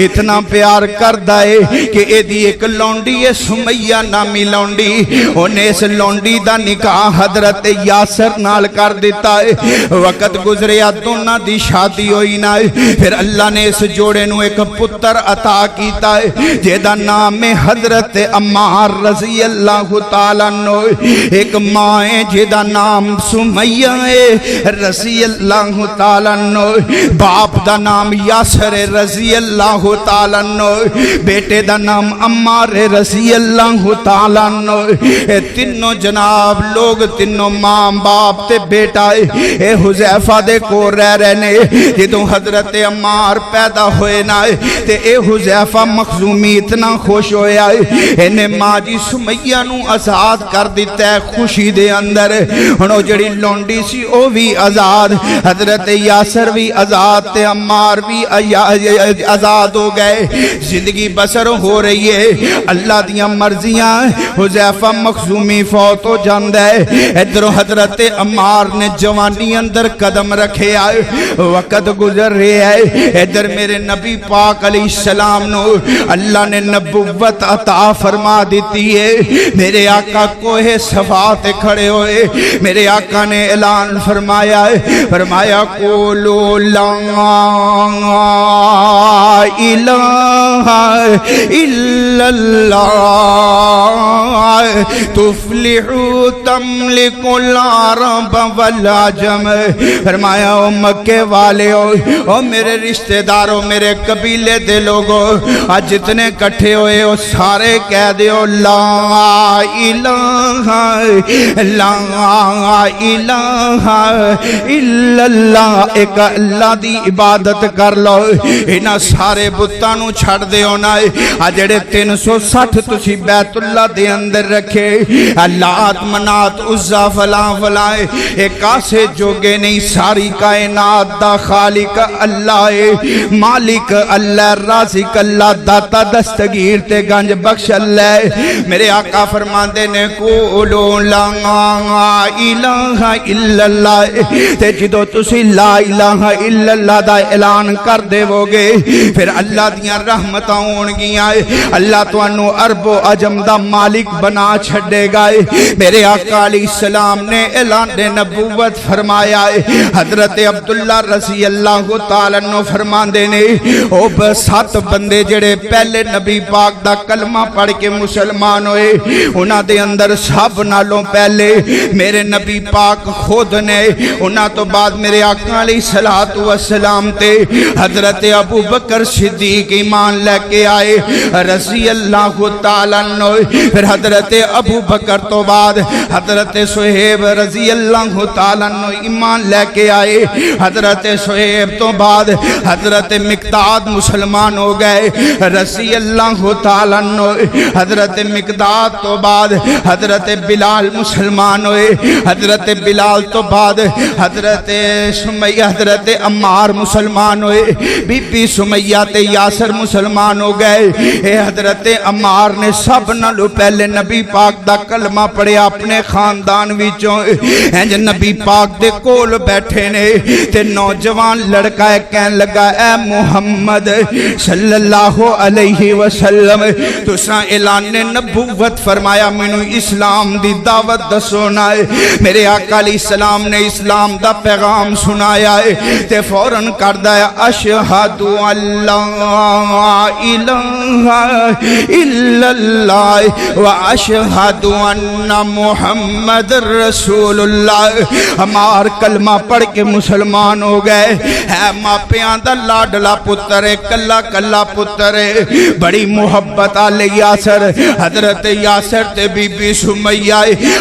اتنا پیار کردہ ہے کہ اے دی ایک لونڈی ہے سمیہ نامی لونڈی، انہیں اس لونڈی دا نکاح حضرت یاسر نال کر دیتا ہے۔ وقت گزریا دونوں دی شادی ہوئی نہ، پھر اللہ نے اس جوڑے نو ایک پتر عطا کیتا ہے جیدہ نام حضرت عمار رضی اللہ تعالیٰ عنہ، ایک ماں ہے جیدہ نام سمیہ رضی اللہ تعالیٰ عنہ، باپ دا نام یاسر رضی اللہ تعالیٰ عنہ، بیٹے دا نام عمار رضی اللہ تعالیٰ عنہ۔ تینوں جناب لوگ تینوں ماں باپ تے بیٹا اے حذیفہ دے کو رہ رہے نے جدوں حضرت عمار پیدا ہوئے نا تے اے حذیفہ مخزومی اتنا خوش ہویا انہیں ماں جی سمیہ نو آزاد کر دیتا ہے خوشی دے اندر انہوں جڑی لونڈی سی او بھی آزاد حضرت یاسر بھی آزاد تے عمار بھی آزاد ہو گئے زندگی بسر ہو رہی ہے اللہ دیاں مرضیاں حذیفہ مخزومی فوت ہو جاندہ ہے ادھر حضرت عمار نے جوانی اندر قدم رکھے آئے وقت گزر رہے آئے ادھر میرے نبی پاک علیہ السلام نو اللہ نے نبوت عطا فرما دیتی ہے میرے آقا کوہ صفا تے کھڑے ہوئے میرے آقا نے اعلان فرمایا ہے فرمایا قولوا لا الہ الا اللہ تفلحوا تملک العرب والعجم فرمایا او مکے والے او میرے رشتہ داروں میرے قبیلے دے لوگوں آج جتنے کٹھے ہوئے او سارے کہہ دیو لا الہ لا الہ الا اللہ ایک اللہ دی عبادت کر لو انہاں سارے بتانوں چھڑ دیو نا جڑے 360 تسی بیت اللہ دے اندر رکھے لات منات عزا فلاں فلاں ایک کاسے جوگے نہیں ساری کائنات دا خالق اللہ مالک اللہ رازق اللہ داتا دستگیر تے گنج بخش اللہ میرے آقا فرماندے نے قولوا لا الہ الا اللہ تے جدو تسی لا الہ الا اللہ دا اعلان کر دے وہ گے پھر اللہ دیاں رحمتاں ہون گیاں اللہ تو انو عرب و عجم دا مالک بنا چھڑے گائے میرے آقا علیہ السلام نے اعلان نبوت فرمایا حضرت عبداللہ رضی اللہ تعالیٰ عنہ فرماندے نے او بسات بندے جڑے پہلے نبی پاک دا کلمہ پڑھ کے مسلمان ہوئے انہاں دے اندر سب نالوں پہلے میرے نبی پاک خود نے انہاں تو بعد میرے آقا علیہ السلام تے حضرت ابو بکر صدیق ایمان لے کے آئے رضی اللہ تعالیٰ عنہ پھر حضرت ابو بکر تو بعد حضرت صہیب رضی اللہ تعالیٰ عنہ ایمان لے کے آئے حضرت صہیب تو بعد حضرت مقداد مسلمان ہو گئے رضی اللہ تعالیٰ عنہ حضرت مقداد تو بعد حضرت بلال مسلمان ہوئے حضرت بلال تو بعد حضرت سمیہ حضرت عمار مسلمان ہوئے بی بی سمیہ تے یاسر مسلمان ہو گئے اے حضرت عمار نے سب نالو پہلے نبی پاک دا کلمہ پڑھے اپنے خاندان وچوں انج نبی پاک دے کول بیٹھے نے تے نوجوان لڑکا ہے کہن لگا اے محمد صلی اللہ علیہ وسلم تساں اعلان نبوت فرمایا مینوں اسلام دی دعوت دسونا ہے میرے آقا علیہ السلام نے اسلام دا پیغام سنایا ہے تے فوراً کردہ ہے اشہد اللہ الہ الا اللہ و اشہد ان محمد رسول اللہ ہمار کلمہ پڑھ کے مسلمان ہو گئے ہے ماپیاں دا لاڈلا پتر کلا کلا پتر بڑی محبت آلے یاسر حضرت یاسر تے بی بی سمیہ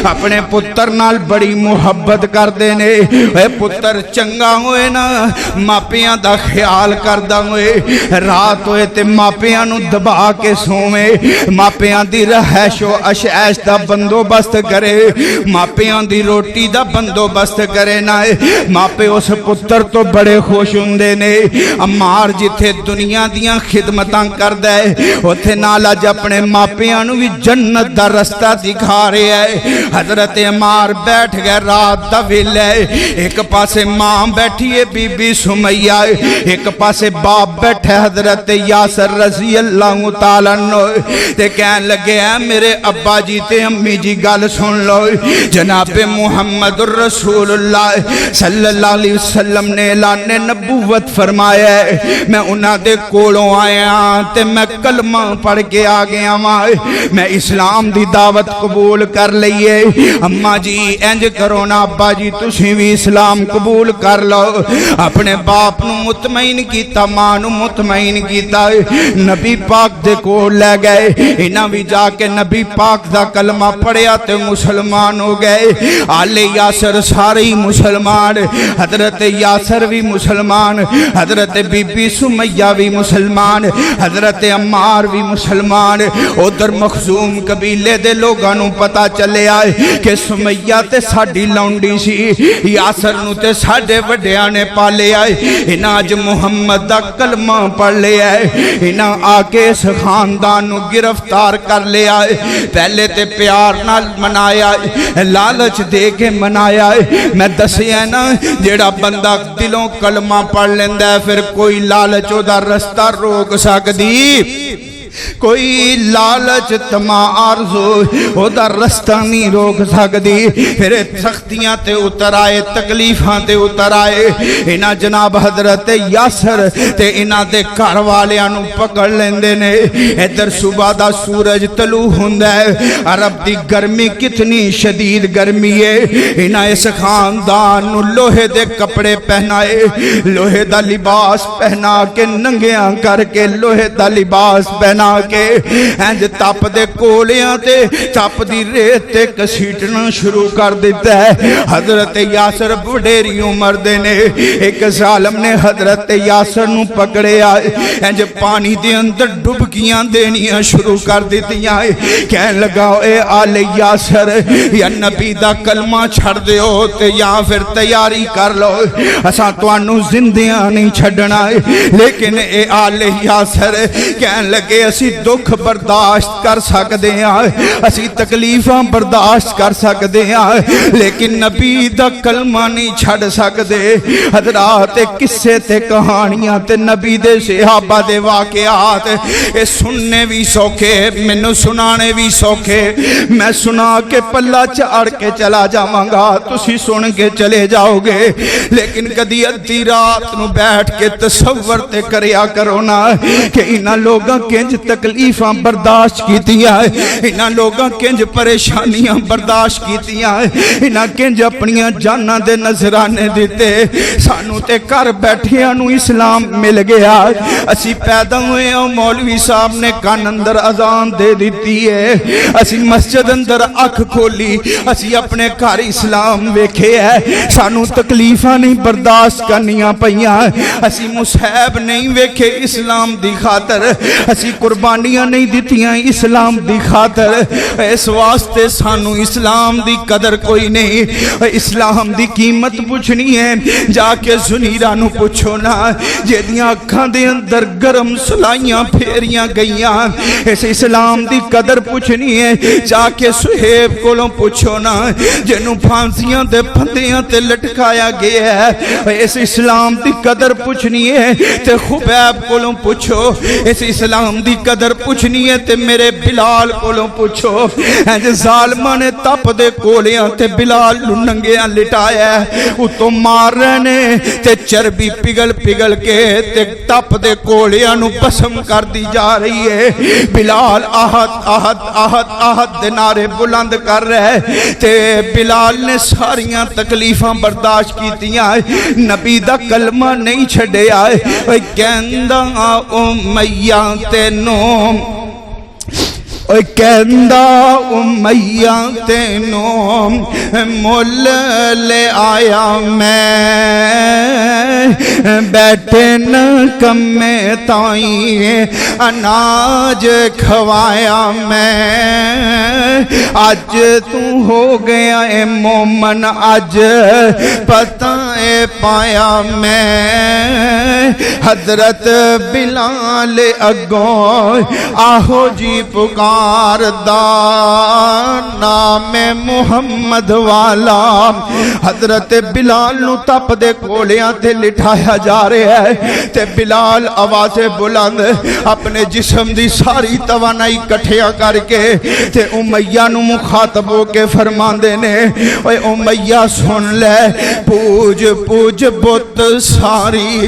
اپنے پتر نال بڑی محبت کر دینے اے پتر چنگا ہوئے نا ماپیاں دا خیال کردہ ہوئے رات ہوئے تے ماپیاں نو دبا کے سومے ماپیاں دی رہش و اشعیش دا بندوبست کرے ماپیاں دی روٹی دا بندوبست کرے نا ماپے اس پتر تو بڑے خوش ہوندے نے عمار جتھے دنیا دیاں خدمتاں کر دے اتھے نالا جب اپنے ماپیاں نو بھی جنت دا رستہ دکھا رہے ہے حضرت عمار بیٹھ گئے رات دا ویلے ایک پاسے ماں بیٹھی ہے بی بی سمیہ ایک پاسے باپ بیٹھے حضرت یاسر رضی اللہ تعالیٰ عنہ تے کہن لگے ہیں میرے ابا جی تے امی جی گل سن لو جناب محمد الرسول اللہ صلی اللہ علیہ وسلم نے اعلان نبوت فرمایا ہے میں انہاں دے کولوں آیا تے میں کلمہ پڑھ کے آگیا میں اسلام دی دعوت قبول کر لئیے اماں جی انج کرو نا ابا جی تسی بھی اسلام قبول کر لو اپنے باپ نو مطمئن کیتا ماں نو مطمئن کیتا نبی پاک دے کو لے گئے انہاں بھی جا کے نبی پاک دا کلمہ پڑھیا تے مسلمان ہو گئے آلے یاسر سارے مسلمان حضرت یاسر بھی مسلمان، حضرت بی بی سمیہ بھی مسلمان، حضرت عمار بھی مسلمان۔ ادھر مخزوم قبیلے دے لوگاں نو پتہ چلے آئے کہ سمیہ تے ساڈی لونڈی سی، یاسر نو تے ساڈے وڈیاں نے پالے آئے، انہاں اج محمد دا کلمہ پڑھ لے آئے، انہاں آ کے اس خاندان نو گرفتار کر لے آئے۔ پہلے تے پیار نال منایا، لالچ دے کے منایا۔ میں دسیا نا جیڑا بندہ دلوں کلمہ پڑھ لیندا ہے پھر کوئی لالچ دا رستہ روک سکدی، کوئی لالچ طمع آرزو او دا رستہ نہیں روک سکدی۔ پھر سختیاں تے اتر آئے، تکلیفاں تے اتر آئے، انہاں جناب حضرت یاسر تے انہاں دے گھر والیاں نو پکڑ لیندے نے۔ ادھر صبح دا سورج طلوع ہوندا ہے، عرب دی گرمی کتنی شدید گرمی ہے، انہاں اس خاندان نو لوہے دے کپڑے پہنائے، لوہے دا لباس پہنا کے ننگیاں کر کے لوہے دا لباس پہنا کے انج تپ دے کولیاں تے تپ دی ریت تے کسیٹنا شروع کر دیتا ہے۔ حضرت یاسر بڑیری عمر دے نے، ایک ظالم نے حضرت یاسر نو پکڑے آئے، انج پانی دے اندر ڈبکیاں دینیاں شروع کر دیتیاں، کہنے لگا اے آل یاسر یا نبی دا کلمہ چھڑ دیو تے یا پھر تیاری کر لو، اساں توانو زندیاں نہیں چھڑنا۔ لیکن اے آل یاسر کہنے لگے اسی دکھ برداشت کر سکتے ہیں، اسی تکلیفاں برداشت کر سکتے ہیں، لیکن نبی دا کلمہ نہیں چھڑ سکتے۔ حضرات قصے تے کہانیاں تے نبی دے صحابہ دے واقعات اے سننے بھی سوکھے، مینوں سنانے بھی سوکھے، میں سنا کے پلہ چاڑ کے چلا جاواں گا، تسی سن کے چلے جاؤ گے، لیکن کدی ادھی رات نو بیٹھ کے تصور تے کریا کرو نا کہ انہاں لوگاں کنج تکلیفاں برداشت کیتیاں، انہاں لوگاں کنج پریشانیاں برداشت کیتیاں، انہاں کنج اپنیاں جاناں دے نذرانے دیتے۔ سانو تے کر بیٹھیاں نو اسلام مل گیا، اسی پیدا ہوئے ہیں مولوی صاحب نے کان اندر اذان دے دیتی ہے، اسی مسجد اندر اکھ کھولی، اسی اپنے گھر اسلام ویکھے ہے، سانو تکلیفاں نہیں برداشت کرنیاں پیاں، اسی مصیب نہیں ویکھے اسلام دی خاطر، اسی قربانیاں نہیں دیتیاں اسلام دی خاطر، اس واسطے سانو اسلام دی قدر کوئی نہیں۔ اسلام دی قیمت پوچھنی ہے جا کے زنیرہ نو پوچھو نا، جیدیاں اکھاں دے اندر گرم سلائیاں پھیریاں گئیاں، اس اسلام دی قدر پوچھنی ہے جا کے سہیب کولوں پوچھو نا، جنوں پھانسیاں دے پھندیاں تے لٹکایا گیا ہے، اس اسلام دی قدر پوچھنی ہے تے خبیب کولوں پوچھو، اس اسلام دی قدر پوچھنی ہے تے میرے بلال کولوں پوچھو۔ انج ظالماں نے تپ دے کولیاں تے بلال نو ننگیاں لٹایا ہے، اتوں مار رہے نے تے چربی پگل پگل کے تے تپ دے کولیاں نو پسم کر دی جا رہی ہے۔ بلال آہد آہد آہد آہد دے نعرے بلند کر رہے تے بلال نے ساریاں تکلیفاں برداشت کیتیاں، نبی دا کلمہ نہیں چھڑے آئے، کہندا امیہ تینوں، کہندا امیہ تینوں مول لے آیا میں، بیٹھے نہ کمے تائیں اناج کھوایا میں، آج تو ہو گیا اے مومن آج پتہ پایا میں، حضرت بلال اگوں آہو جی پکار دا نام محمد والا، حضرت بلال نو تپ دے کولیاں تے لٹھایا جا رہا ہے تے بلال آواز بلند اپنے جسم دی ساری توانائی کٹھیا کر کے تے امیہ نو مخاطب ہو کے فرماندے نے، اے امیہ سن لے، پوج پوج بت ساری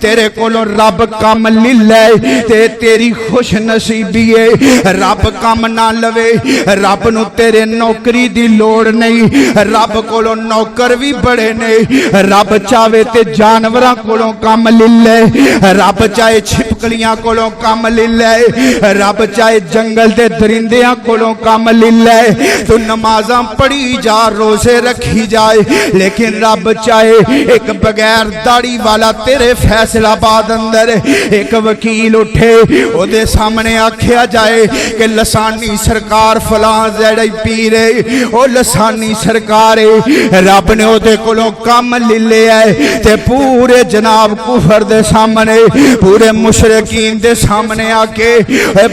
تیرے کولوں رب کام لے لے تے تیری خوش نصیبی ہے رب کام نہ لوے رب نو تیرے نوکری دی لوڑ نہیں رب کولوں نوکر بھی بڑے نہیں رب چاہے تے جانوراں کولوں کام لے لے رب چاہے چھپکلیاں کولوں کام لے لے رب چاہے جنگل دے درندیاں کولوں کام لے لے تو نمازاں پڑھی جا روزے رکھی جائے لیکن رب چاہے ایک بغیر داڑھی والا تیرے فیصلہ آباد اندر ایک وکیل اٹھے او دے سامنے آکھیا جائے کہ لسانی سرکار فلاں زیڑی پیرے او لسانی سرکارے رب نے او دے کولوں کام لے لے آئے تے پورے جناب کفر دے سامنے پورے مشرکین دے سامنے آکے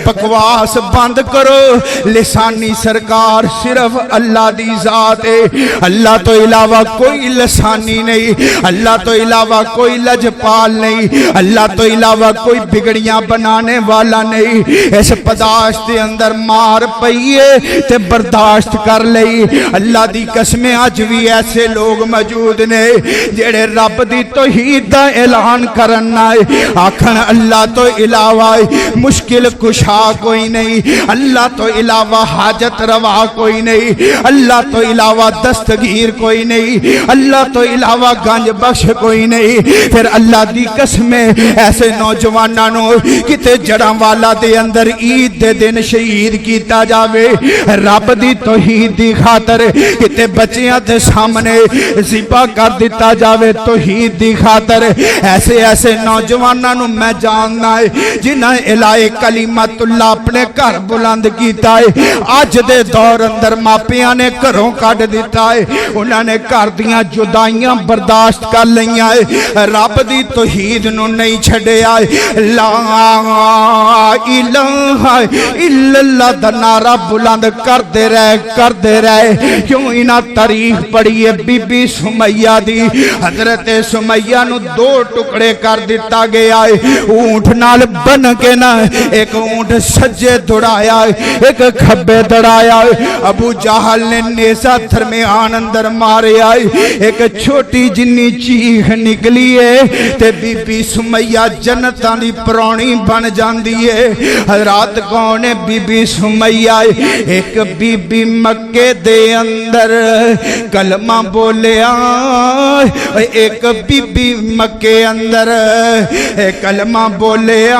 بکواس بند کرو لسانی سرکار صرف اللہ دی ذات ہے اللہ تو علاوہ کوئی لسانی نہیں اللہ تو علاوہ کوئی لجپال نہیں اللہ تو علاوہ کوئی بگڑیاں بنانے والا نہیں اس پداشت دے اندر مار پئیے تے برداشت کر لئی اللہ دی قسمیں آج بھی ایسے لوگ موجود نے جڑے رب دی توحید دا اعلان کرنا ہے آکھن اللہ تو علاوہ مشکل کشا کوئی نہیں اللہ تو علاوہ حاجت روا کوئی نہیں اللہ تو علاوہ دستگیر کوئی نہیں اللہ تو علاوہ گنج بخش کوئی نہیں پھر اللہ دی قسمیں ایسے نوجوانوں کتے جڑاں والا دے اندر عید دے دن شہید کیتا جاوے رب دی توحید دی خاطر کتے بچیاں دے سامنے ذبح کر دیتا جاوے توحید دی خاطر ایسے ایسے نوجوانوں میں جاننا ہے جنہاں الہی کلمت اللہ اپنے گھر بلند کیتا ہے آج دے دور اندر ماپیاں نے گھروں کٹ دیتا ہے انہوں نے گھر دیاں جدائیاں برداشت کر لئیاں ہے رب دی توحید نو نہیں چھڑے آئے لا الہ الا اللہ دا نعرہ بلند کر دے رہے کیوں انہاں تاریخ پڑھی ہے بی بی سمیہ دی حضرت سمیہ نو دو ٹکڑے کر دیتا گیا ہے اونٹ نال بن کے نا ایک اونٹ سجے دوڑایا ہے ایک کھبے دوڑایا ہے ابو جہل نے نیزہ درمیان اندر مارے آئے ایک چھوٹی جنی چیخ نکلی ہے تے بی بی سمیہ جنتاں دی پرانی بن جاندی ہے حضرات کون ہے بی بی سمیہ ایک بی بی مکے دے اندر کلمہ بولیا ایک بی بی مکے اندر کلمہ بولیا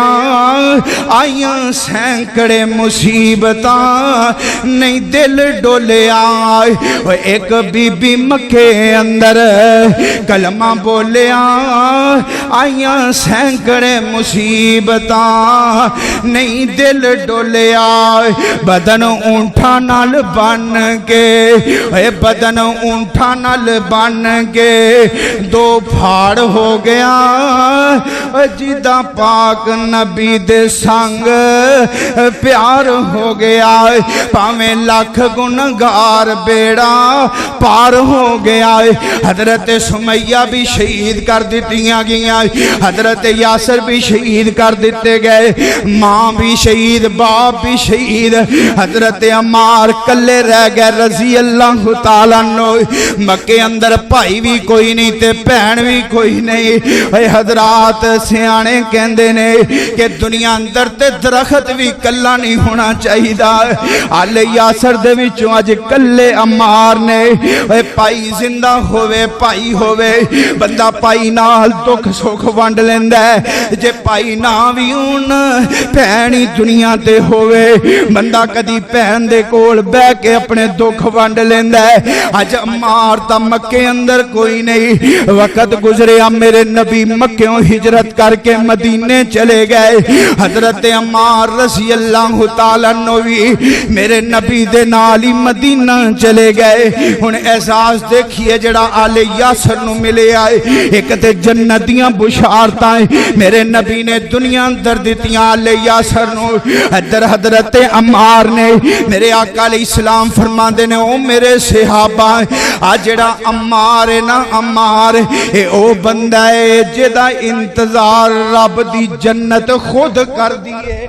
آئیاں سینکڑے مصیبتاں نہیں دل ڈولیا ایک بی بی مکے اندر کلمہ بولیا آئیاں سینکڑے مصیبتاں نہیں دل ڈولیا بدن اونٹھا نال بن کے بدن اونٹھا نال بن کے دو پھاڑ ہو گیا جدہ پاک نبی دے سنگ پیار ہو گیا پاویں لاکھ گنگار بیڑا پار ہو گیا حضرت سمیہ بھی شہید کر دیتیاں گیا حضرت یاسر بھی شہید کر دیتے گئے ماں بھی شہید باپ بھی شہید حضرت عمار کلے رہ گئے رضی اللہ تعالیٰ عنہ مکے اندر بھائی بھی کوئی نہیں تے بہن بھی کوئی نہیں اے حضرات سیانے کہندے نے کہ دنیا اندر تے درخت بھی کلا نہیں ہونا چاہیے آل یاسر دے وچوں اج کلے عمار نے اے پائی زندہ ہوئے پائی ہوئے بندہ پائی نال دکھ سکھ ونڈ لیندا ہے جے پائی نہ وی ہون بہنی دنیا تے ہوئے بندہ کدی بہن دے کول بیٹھ کے اپنے دکھ ونڈ لیندا ہے اج عمار تا مکے اندر کوئی نہیں وقت گزریا میرے نبی مکیوں ہجرت کر کے مدینے چلے گئے حضرت عمار رضی اللہ تعالیٰ عنہ بھی میرے نبی دے نالی مدینہ چلے گئے ہن احساس دیکھیے جڑا آل یاسر نو ملے آئے ایک تے جنتیاں بشارتاں میرے نبی نے دنیا اندر دیتیاں آل یاسر نو ادھر حضرت عمار نے میرے آقا علیہ السلام فرماندے نے او میرے صحابہ آ جڑا عمار ہے نا عمار اے او بندہ ہے جدا انتظار رب دی جنت خود کر دیئے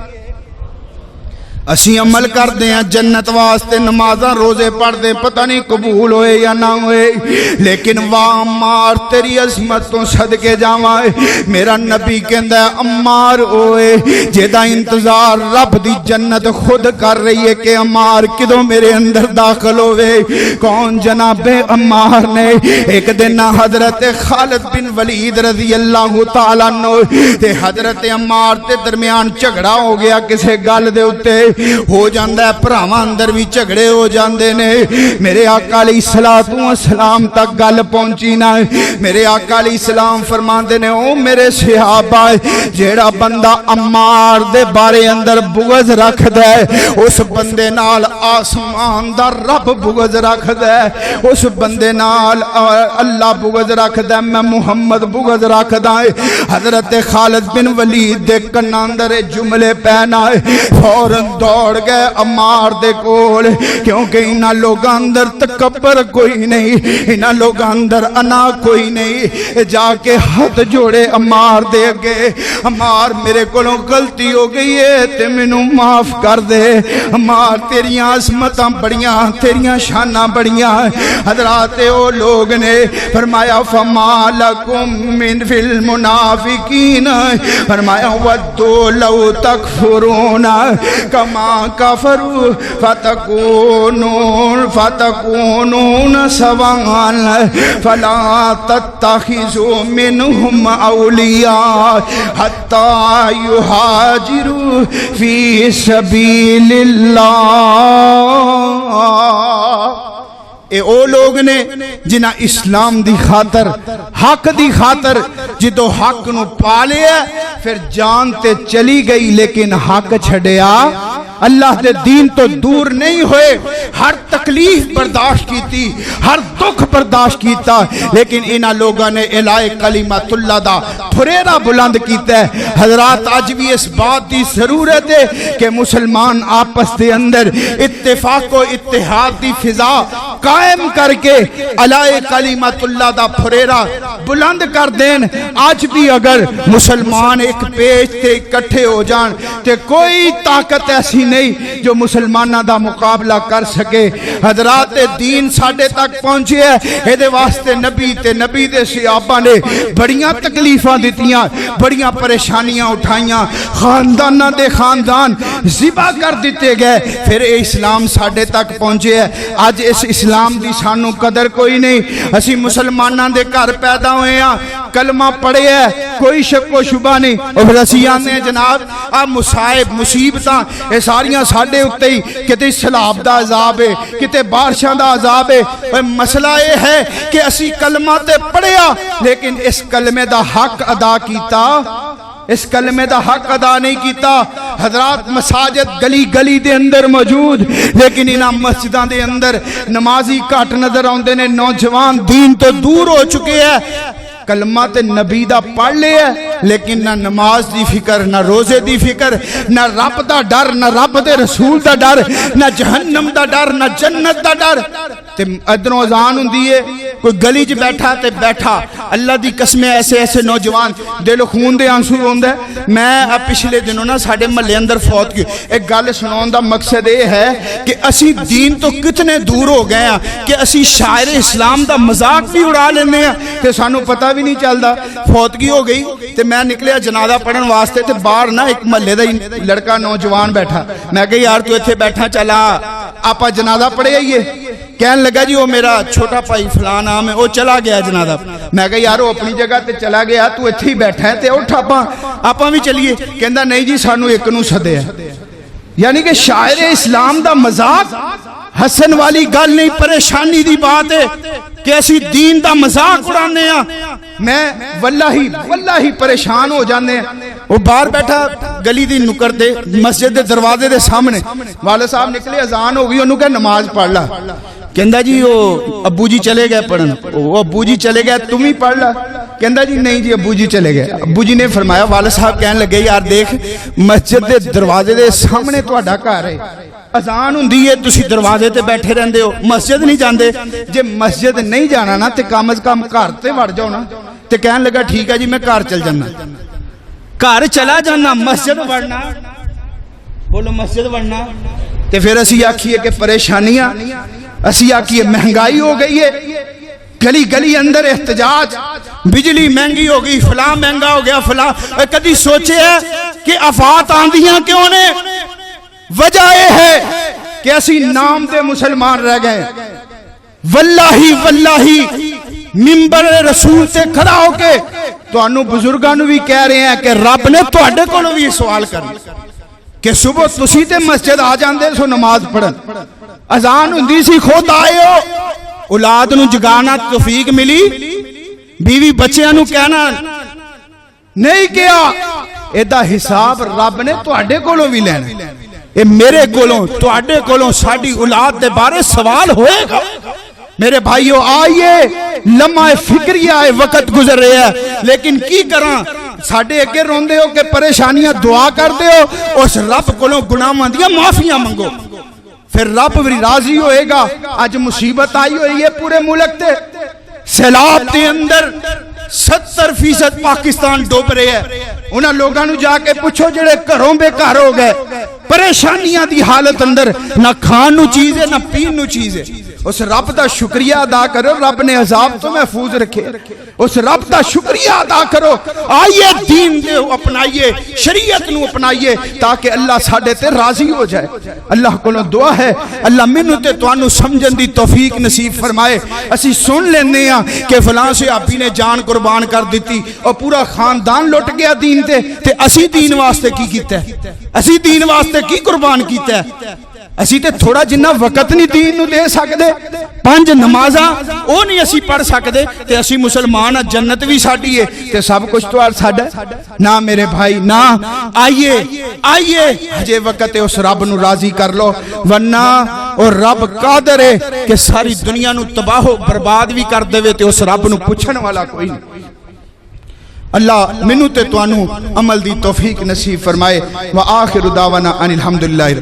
اسی عمل کردے ہیں جنت واسطے نمازاں روزے پڑھدے پتہ نہیں قبول ہوئے یا نہ ہوئے لیکن واہ عمار تیری عظمت تو صدقے جاواں میرا نبی کہندا ہے عمار ہوئے جیدا انتظار رب دی جنت خود کر رہی ہے کہ عمار کدوں میرے اندر داخل ہوئے کون جناب عمار نے ایک دن حضرت خالد بن ولید رضی اللہ تعالیٰ عنہ تے حضرت عمار تے درمیان جھگڑا ہو گیا کسے گل دے اوتے ہو جاندا ہے بھراواں اندر بھی جھگڑے ہو جاندے نے میرے آقا علیہ الصلوۃ والسلام تک گل پہنچی نہ میرے آقا علیہ السلام فرماندے نے او میرے صحابہ جیڑا بندہ عمار دے بارے اندر بغض رکھدا ہے اس بندے نال آسمان دا رب بغض رکھدا ہے اس بندے نال اللہ بغض رکھدا ہے میں محمد بغض رکھدا ہے حضرت خالد بن ولید دے کنا اندر جملے پینا فوراً دوڑ گئے عمار دے کول کیونکہ انہاں لوگاں اندر تکبر کوئی نہیں انہاں لوگاں اندر انا کوئی نہیں جا کے ہاتھ جوڑے عمار دے اگے عمار میرے کولوں غلطی ہو گئی ہے تے مینوں معاف کر دے عمار تیریاں عظمتاں بڑیاں تیریاں شاناں بڑیاں حضرات او لوگ نے فرمایا فما لکم من فی المنافقین فرمایا ودوا لو تکفرون کما کفروا فتکونون سواء فلا تتخذوا منهم اولیاء حتی یہاجروا فی سبیل اللہ اے او لوگ نے جنہ اسلام دی خاطر حق دی خاطر جدو حق نو پالے پھر جان تے چلی گئی لیکن حق چھڑیا اللہ دے دین تو دور نہیں ہوئے ہر تکلیف برداشت کیتی ہر دکھ برداشت کیتا لیکن انہاں لوگاں نے الہی کلمت اللہ دا تھریرا بلند کیتا ہے حضرات آج بھی اس بات دی ضرورت ہے کہ مسلمان آپس دے اندر اتفاق و اتحاد دی فضا قائم کر کے الہی کلمت اللہ دا تھریرا بلند کر دین آج بھی اگر مسلمان ایک پیج تے اکٹھے ہو جان تے کوئی طاقت ایسی نہیں جو مسلمانہ دا مقابلہ کر سکے حضرات دین ساڑھے تک پہنچے ہے ایدے واسطے نبی تے نبی دے صحابہ نے بڑیاں تکلیفاں دیتیاں بڑیاں پریشانیاں اٹھائیاں خاندانہ دے خاندان ذبح کر دیتے گئے پھر اسلام ساڑھے تک پہنچے ہے آج اس اسلام دی سانو قدر کوئی نہیں اسی مسلمانہ دے گھر پیدا ہوئے ہیں کلمہ پڑھے ہے کوئی شک و شبہ نہیں اور پھر اسی آنے جناب آپ مصائب مصیبتاں اے ساریاں ساڑھے اتے ہی کتے سلاب دا عذاب ہے کتے بارشاں دا عذاب ہے مسئلہ یہ ہے کہ اسی کلمہ تے پڑھیا لیکن اس کلمے دا حق ادا کیتا اس کلمے دا حق ادا نہیں کیتا حضرات مساجد گلی گلی دے اندر موجود لیکن انہاں مسجداں دے اندر نمازی کٹ نظر آندے نے نوجوان دین تو دور ہو چکے ہیں کلمہ تے نبی دا پڑھ لے ہے لیکن نہ نماز دی فکر نہ روزے دی فکر نہ رب دا ڈر نہ رب دے رسول دا ڈر نہ جہنم دا ڈر نہ جنت دا ڈر تے ادنو اذان ہوندی ہے کوئی گلی چ بیٹھا تے بیٹھا اللہ دی قسمیں ایسے ایسے نوجوان دل خون دے آنسو ہوندا ہے میں پچھلے دنوں نا ساڈے محلے اندر فوت کی ایک گل سناون دا مقصد یہ ہے کہ اسی دین تو کتنے دور ہو گئے ہیں کہ اسی شاعر اسلام دا مذاق بھی اڑا لینے ہیں تے سانو پتہ بھی نہیں چلدا فوتگی ہو گئی تے میں نکلیا جنازہ پڑھن واسطے تے باہر نا ایک محلے دا لڑکا نوجوان بیٹھا میں کہ یار تو ایتھے بیٹھا چلا آپا جنازہ پڑھے آئیے کہنے لگا جی وہ میرا چھوٹا بھائی فلان نام ہے وہ چلا گیا جنازہ میں کہ یار وہ اپنی جگہ تے چلا گیا تو ایتھے ہی بیٹھا ہے تے اٹھ آپا بھی چلیے کہندا نہیں جی سانو ایک نو سدے ہے یعنی کہ شاعر اسلام دا مذاق حسن والی گل نہیں پریشانی دی بات ہے کہ اسی دین دا مذاق اڑانے ہیں میں واللہ پریشان ہو جانے ہیں وہ باہر بیٹھا گلی دی نکر دے مسجد دے دروازے دے سامنے والد صاحب نکلے اذان ہو گئی انہوں کہ نماز پڑھ لا کہندا جی وہ ابو جی چلے گئے پڑھن وہ ابو جی چلے گئے تم ہی پڑھ لا کہندا جی نہیں جی ابو جی چلے گئے ابو جی نے فرمایا والد صاحب کہنے لگے یار دیکھ مسجد دے دروازے دے سامنے تہاڈا گھر ہے اذان ہوندی ہے تسی دروازے تے بیٹھے رہندے ہو مسجد نہیں جاندے جے مسجد نہیں جانا نا تے کم از کم گھر تے وڑ جاؤ نا تے کہن لگا ٹھیک ہے جی میں گھر چل جانا گھر چلا جانا مسجد وڑنا بولو مسجد بننا تے پھر اسی آکھیے کہ پریشانیاں، اسی آکھیے مہنگائی ہو گئی ہے، گلی گلی اندر احتجاج، بجلی مہنگی ہو گئی، فلاں مہنگا ہو گیا، فلاں۔ کدی سوچے ہے کہ آفات آندیاں کیوں نے؟ وجہ یہ ہے کہ اسی نام دے مسلمان رہ گئے۔ واللہ منبر رسول سے کھڑا ہو کے تانوں بزرگاں نو بھی کہہ رہے ہیں کہ رب نے تواڈے کولوں بھی سوال کرنا کہ صبح تسی تے مسجد آ جاندے سو نماز پڑھن، اذان ہوندی سی خود آئے ہو، اولاد نو جگانا توفیق ملی، بیوی بچیاں نو کہنا نہیں کیا، ایدہ حساب رب نے تواڈے کولوں بھی لینا، اے میرے کولوں تواڈے کولوں ساڈی اولاد دے بارے سوال ہوئے گا۔ میرے بھائیو آئیے، لمحہ فکری آئے، وقت گزر رہے ہیں، لیکن کی کراں ساڑھے اگے روندے ہو کہ پریشانیاں دعا کر دے ہو، اس رب کولوں گناہ مندیاں معافیاں منگو، پھر رب بھی راضی ہوئے گا۔ آج مصیبت آئی ہوئی ہے پورے ملک تے، سیلاب تے اندر 70% پاکستان ڈوب رہے ہیں، انہاں لوگاں نو جا کے پوچھو جڑے گھروں بے گھر ہو گئے، پریشانیاں دی حالت اندر، نہ کھان نو چیز ہے نہ پین نو چیز ہے۔ اس رب دا شکریہ ادا کرو، رب نے عذاب تو محفوظ رکھے، اس رب دا شکریہ ادا کرو۔ آئیے دین دے اپنائیے، شریعت نو اپنائیے تاکہ اللہ ساڑھے تے راضی ہو جائے۔ اللہ کو دعا ہے اللہ منو تے توانو سمجھن دی توفیق نصیب فرمائے۔ اسی سن لینے ہیں کہ فلاں سے آپی نے جان قربان کر دیتی اور پورا خاندان لٹ گیا دین تے اسی دین واسطے کی کیتا ہے، اسی دین واسطے کی قربان کیتا ہے؟ اسی تے تھوڑا جنہ وقت نہیں دین نو دے سکدے، 5 نمازاں او نہیں اسی پڑھ سکدے تے اسی مسلمان جنت بھی ساڈی ہے تے سب کچھ تو ساڈا نہ میرے بھائی نہ۔ آئیے ہجے وقت ہے اس رب نو راضی کر لو، ورنہ اور رب قادر ہے کہ ساری دنیا نو تباہ و برباد بھی کر دے تے اس رب نو پوچھن والا کوئی نہیں۔ اللہ منو تے توانو عمل دی توفیق نصیب فرمائے۔ وآخر دعوانا ان الحمدللہ۔